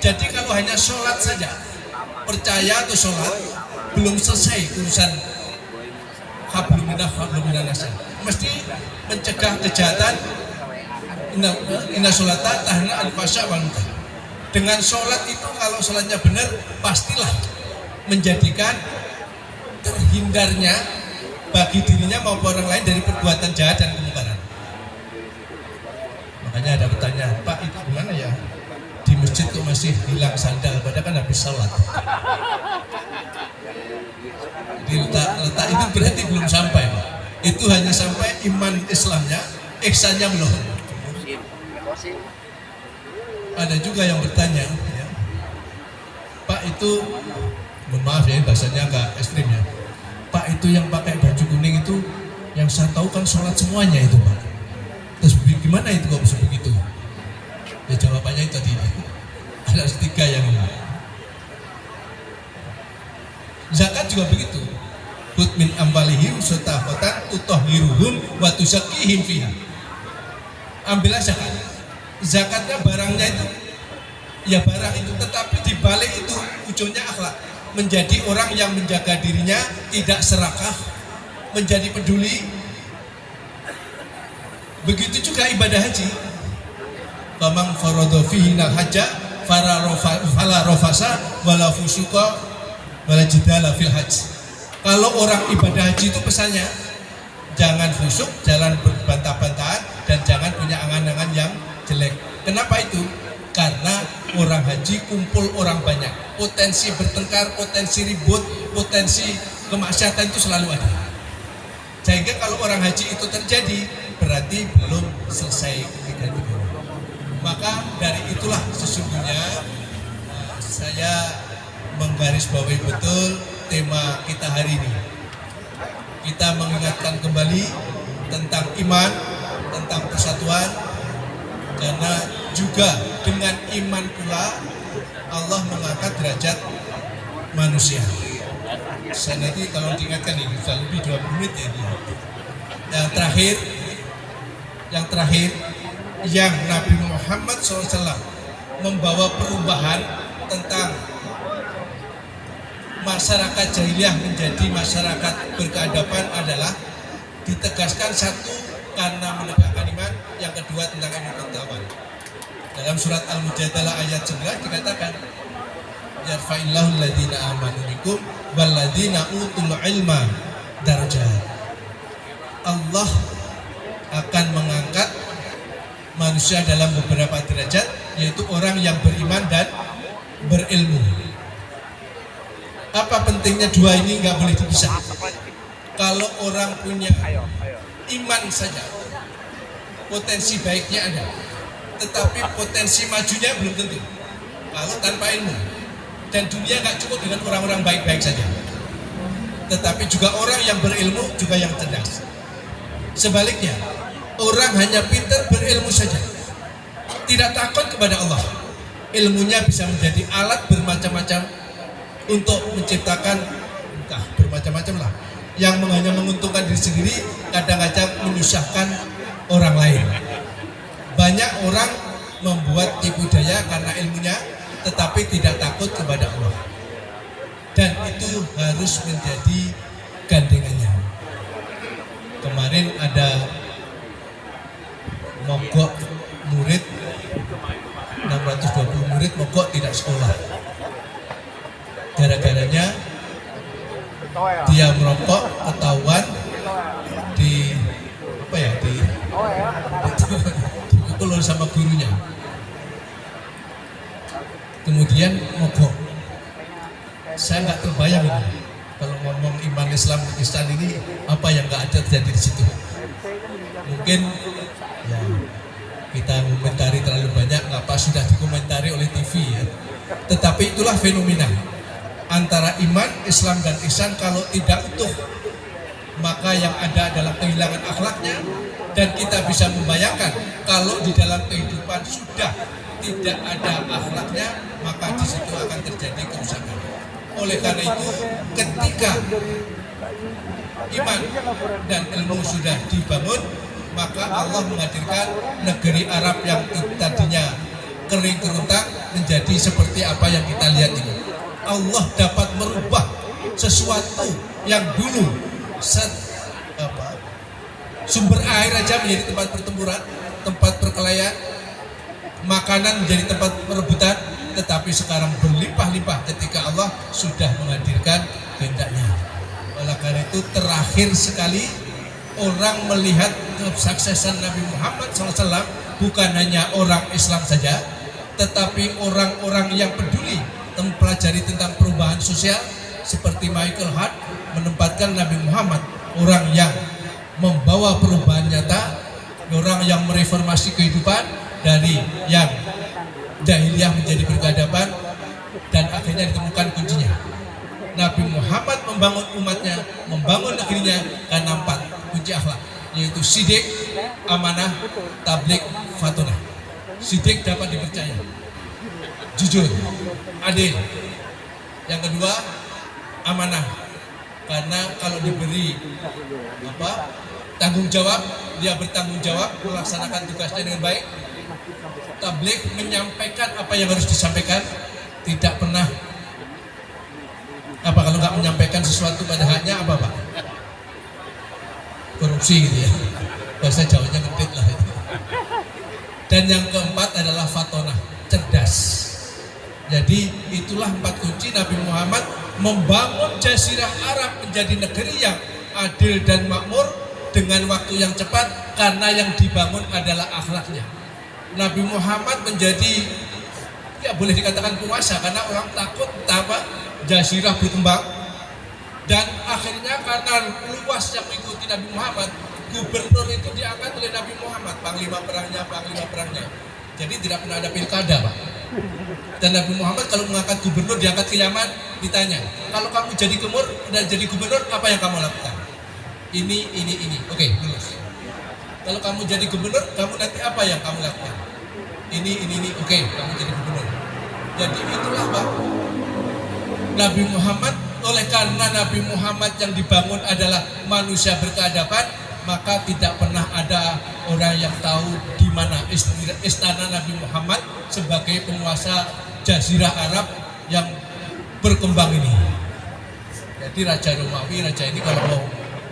Jadi kalau hanya sholat saja, percaya atau sholat, belum selesai urusan hablum minan nas. Mesti mencegah kejahatan. Inna sholata tanha anil fahsya'i wal munkar. Dengan sholat itu kalau sholatnya benar, pastilah menjadikan terhindarnya bagi dirinya maupun orang lain dari perbuatan jahat dan kemungkaran. Makanya ada pertanyaan, Pak itu gimana ya? Di masjid kok masih hilang sandal, padahal kan habis sholat. Jadi letak itu berarti belum sampai, Pak. Itu hanya sampai iman Islamnya, ihsannya belum. Ada juga yang bertanya, ya, Pak itu, mohon maaf ya bahasanya agak ekstrim ya, Pak itu yang pakai baju kuning itu, yang saya tahu kan sholat semuanya itu Pak. Terus gimana itu kok bisa begitu? Ya jawabannya itu tadi. Ada tiga yang ini. Zakat juga begitu. Khudh min amwalihim shadaqatan tutahhiruhum wa tuzakkihim fiha. Ambillah zakat. Zakatnya barangnya itu, ya barang itu, tetapi di balik itu ujungnya akhlak. Menjadi orang yang menjaga dirinya, tidak serakah, menjadi peduli. Begitu juga ibadah haji. Bamang faradha fihi al-hajja fala rafasa wala fusuqa wala jidala fil hajj. Kalau orang ibadah haji itu pesannya jangan fusuk, jangan berbantah-bantahan, dan jangan punya angan-angan yang jelek. Kenapa itu? Karena orang haji kumpul orang banyak, potensi bertengkar, potensi ribut, potensi kemaksiatan itu selalu ada. Sehingga kalau orang haji itu terjadi, berarti belum selesai ketika itu. Maka dari itulah sesungguhnya saya menggarisbawahi betul tema kita hari ini. Kita mengingatkan kembali tentang iman, tentang persatuan, karena juga dengan iman pula Allah mengangkat derajat manusia. Saya nanti kalau diingatkan ini sudah lebih 20 menit ya ini. Yang terakhir yang Nabi Muhammad SAW membawa perubahan tentang masyarakat jahiliyah menjadi masyarakat berkeadaban adalah ditegaskan satu karena menegakkan iman, yang kedua tentang ilmu pengetahuan. Dalam surat Al-Mujadalah ayat 11 dikatakan yarfa'illahu alladhina amanu minkum walladhina utul ilma darajat. Allah akan mengangkat manusia dalam beberapa derajat, yaitu orang yang beriman dan berilmu. Apa pentingnya dua ini? Nggak boleh dipisah. Kalau orang punya iman saja, potensi baiknya ada, tetapi potensi majunya belum tentu. Kalau tanpa ilmu, dan dunia nggak cukup dengan orang-orang baik-baik saja, tetapi juga orang yang berilmu juga yang cerdas. Sebaliknya, orang hanya pintar berilmu saja, tidak takut kepada Allah, ilmunya bisa menjadi alat bermacam-macam untuk menciptakan, entah bermacam-macam lah, yang hanya menguntungkan diri sendiri, kadang-kadang menyusahkan orang lain. Banyak orang membuat tipu daya karena ilmunya, tetapi tidak takut kepada Allah, dan itu harus menjadi gandengannya. Kemarin ada mogok murid, 620 murid mogok tidak sekolah. Gara-garanya dia merokok, ketahuan, dipukul sama gurunya, kemudian mogok. Saya nggak terbayang ini kalau ngomong iman Islam Pakistan ini apa yang nggak ada terjadi di situ. Mungkin ya kita komentari terlalu banyak, nggak pas sudah dikomentari oleh TV ya. Tetapi itulah fenomena antara iman, Islam dan ihsan. Kalau tidak utuh, maka yang ada adalah kehilangan akhlaknya, dan kita bisa membayangkan kalau di dalam kehidupan sudah tidak ada akhlaknya, maka di situ akan terjadi kerusakan. Oleh karena itu, ketika iman dan ilmu sudah dibangun, maka Allah menghadirkan negeri Arab yang tadinya kering kerontang menjadi seperti apa yang kita lihat ini. Allah dapat merubah sesuatu yang dulu sumber air aja menjadi tempat pertempuran, tempat perkelahian, makanan menjadi tempat perebutan, tetapi sekarang berlimpah-limpah ketika Allah sudah menghadirkan kehendaknya. Oleh karena itu terakhir sekali orang melihat kesuksesan Nabi Muhammad SAW bukan hanya orang Islam saja, tetapi orang-orang yang peduli mempelajari tentang perubahan sosial seperti Michael Hart menempatkan Nabi Muhammad orang yang membawa perubahan nyata, orang yang mereformasi kehidupan dari yang jahiliyah menjadi peradaban, dan akhirnya ditemukan kuncinya. Nabi Muhammad membangun umatnya, membangun negerinya karena 4 kunci akhlak, yaitu sidik, amanah, tabligh, fatonah. Sidik dapat dipercaya, jujur, adil. Yang kedua, amanah, karena kalau diberi tanggung jawab, dia bertanggung jawab melaksanakan tugasnya dengan baik. Tabligh menyampaikan apa yang harus disampaikan, tidak pernah kalau nggak menyampaikan sesuatu pada hanya Pak? Korupsi gitu ya, bahasa Jawanya ngedit lah itu. Dan yang keempat adalah fatonah, cerdas. Jadi itulah 4 kunci Nabi Muhammad membangun Jazirah Arab menjadi negeri yang adil dan makmur dengan waktu yang cepat, karena yang dibangun adalah akhlaknya. Nabi Muhammad menjadi, ya boleh dikatakan penguasa, karena orang takut Jazirah berkembang, dan akhirnya karena luas yang mengikuti Nabi Muhammad, gubernur itu diangkat oleh Nabi Muhammad, panglima perangnya. Jadi tidak pernah ada pilkada, Pak. Dan Nabi Muhammad kalau mengangkat gubernur, diangkat ke Yaman, ditanya, kalau kamu jadi gubernur, apa yang kamu lakukan? Ini. Oke, lulus. Kalau kamu jadi gubernur, kamu nanti apa yang kamu lakukan? Ini. Oke, kamu jadi gubernur. Jadi itulah, Pak, Nabi Muhammad. Oleh karena Nabi Muhammad yang dibangun adalah manusia berkeadaban, maka tidak pernah ada orang yang tahu di mana istana Nabi Muhammad sebagai penguasa Jazirah Arab yang berkembang ini. Jadi Raja Romawi, raja ini kalau mau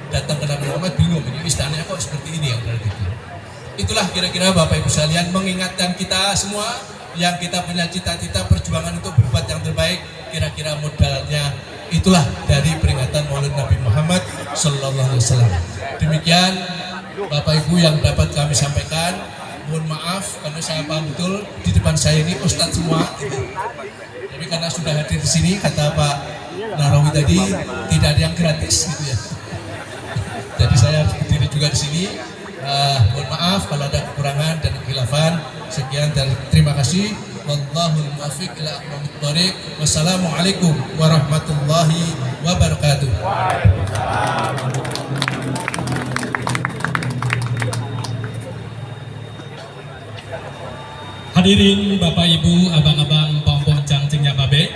datang ke Nabi Muhammad bingung, ini istananya kok seperti ini ya. Itulah kira-kira Bapak Ibu sekalian, mengingatkan kita semua yang kita punya cita-cita perjuangan untuk berbuat yang terbaik, kira-kira modalnya itulah dari peringatan Maulid Nabi Muhammad Sallallahu Alaihi Wasallam. Demikian Bapak Ibu yang dapat kami sampaikan. Mohon maaf karena saya paham betul di depan saya ini Ustadz semua. Tapi karena sudah hadir di sini, kata Pak Narawi tadi, tidak ada yang gratis gitu ya. Jadi saya berdiri juga di sini. Mohon maaf kalau ada kekurangan dan kekhilafan. Sekian dan terima kasih. Wallahul muwaffiq ila aqwamit thoriq. Wassalamualaikum warahmatullahi wabarakatuh. Hadirin Bapak Ibu, abang-abang, pompong cangcingnya babe.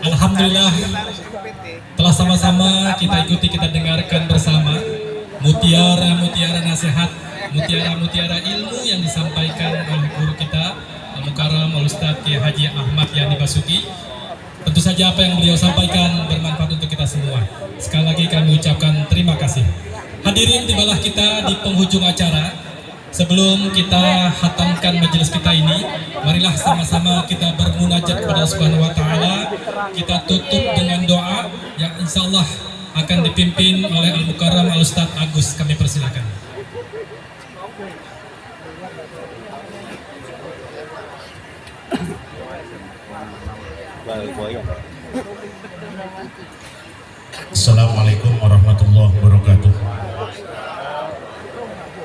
Alhamdulillah telah sama-sama kita ikuti, kita dengarkan bersama mutiara-mutiara nasihat, mutiara-mutiara ilmu yang disampaikan oleh guru kita Al-Mukarram Al-Ustadz Kiai Haji Ahmad Yani Basuki. Tentu saja apa yang beliau sampaikan bermanfaat untuk kita semua. Sekali lagi kami ucapkan terima kasih. Hadirin, tibalah kita di penghujung acara. Sebelum kita hatamkan majelis kita ini, marilah sama-sama kita bermunajat kepada Subhanahu wa Ta'ala. Kita tutup dengan doa yang insya Allah akan dipimpin oleh Al-Mukarram Al-Ustadz Agus. Kami persilakan. Assalamualaikum warahmatullahi wabarakatuh.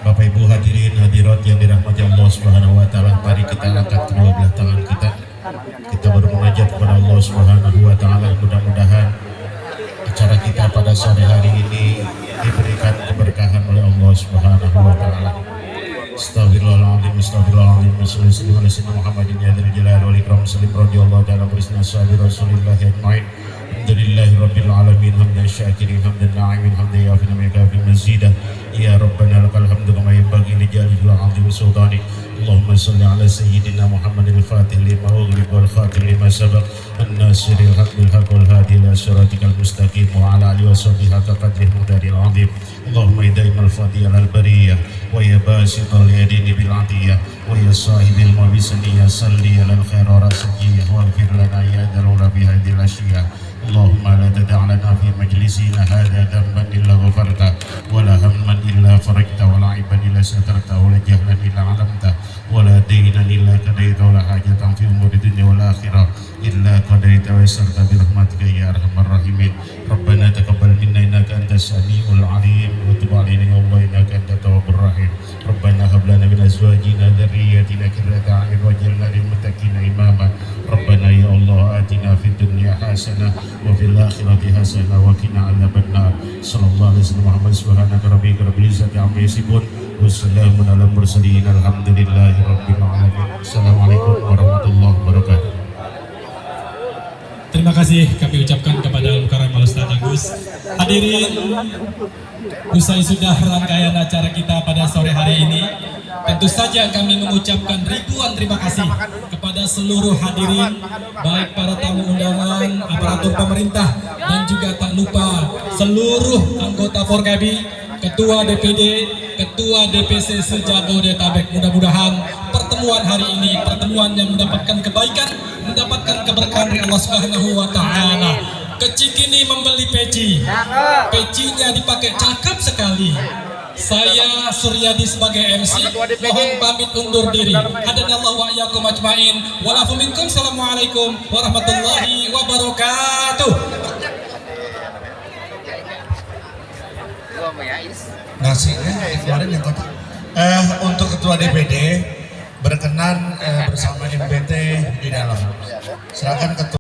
Bapak Ibu hadirin hadirat yang dirahmati Allah Subhanahu wa Ta'ala, mari kita angkat kedua belah tangan kita. Kita bermunajat kepada Allah Subhanahu wa Ta'ala. Mudah-mudahan acara kita pada sore hari ini diberikan keberkahan oleh Allah Subhanahu wa Ta'ala. Astagfirullahaladzim, astagfirullahaladzim, sallallahu alaihi wasallam Muhammadin ya dzal jalali wal ikram, sallim radhiyallahu ta'ala berisna sahabi Rasulillah ajmain. Alhamdulillahi rabbil alamin, hamdan syakirin, hamdan na'imin, hamdan yafina min kafi mazidah. Ya Rabbana lakal hamdu kama yanbaghi li jalali azimi sultani اللهم صل على سيدنا محمد الفاتح لما أغلق والخاتم لما سبق الناصر الحق بالحق والهادي إلى صراطك المستقيم وعلى آله وصحبه حق قدره مقداره العظيم. اللهم يا دائم الفضل على البرية ويا باسط اليدين بالعطية ويا صاحب المبسنية صلي على الخير ورسجية واغفر لنا يا ذنوب بهذه الأشياء. اللهم لا تدع لنا في مجلسنا هذا ذنبا إلا غفرته ولا هما إلا فرجته ولا عيبا إلا سترته ولا جهلا إلا علمته ولا دينا إلا قضيته ولا حاجة في أمور الدنيا والآخرة إلا قضيت ويسرت برحمتك يا أرحم الراحمين. ربنا تقبل منا إنك أنت السميع العليم وتب علينا يا الله إنك أنت التواب الرحيم. ربنا هب لنا من أزواجنا ذريتنا قرة أعين واجعلنا للمتقين إماما. ربنا يا الله آتنا في الدنيا حسنة وفي الآخرة حسنة وقنا عذاب النار. صلى الله عليه وسلم محمد سبحانك ربك رب العزة عما يصفون والسلام على المرسلين الحمد لله رب العالمين. Assalamualaikum warahmatullahi wabarakatuh. Terima kasih kami ucapkan kepada Al-Mukarram Al-Ustaz Agus. Hadirin, usai sudah rangkaian acara kita pada sore hari ini, tentu saja kami mengucapkan ribuan terima kasih kepada seluruh hadirin, baik para tamu undangan, aparatur pemerintah, dan juga tak lupa seluruh anggota Forkabi, Ketua DPD, Ketua DPC se-Jabodetabek. Mudah-mudahan pertemuan hari ini pertemuan yang mendapatkan kebaikan, mendapatkan keberkahan dari Allah Subhanahu wa Ta'ala. Kecikini membeli peci, pecinya dipakai cakep sekali. Saya Suryadi sebagai MC mohon pamit undur diri. Hadanallahu wa iyyakum ajmain. Walafu minkum. Assalamualaikum warahmatullahi wabarakatuh. Nasinya kemarin yang kotak. Untuk ketua DPD berkenan bersama MPT di dalam. Silakan ketua.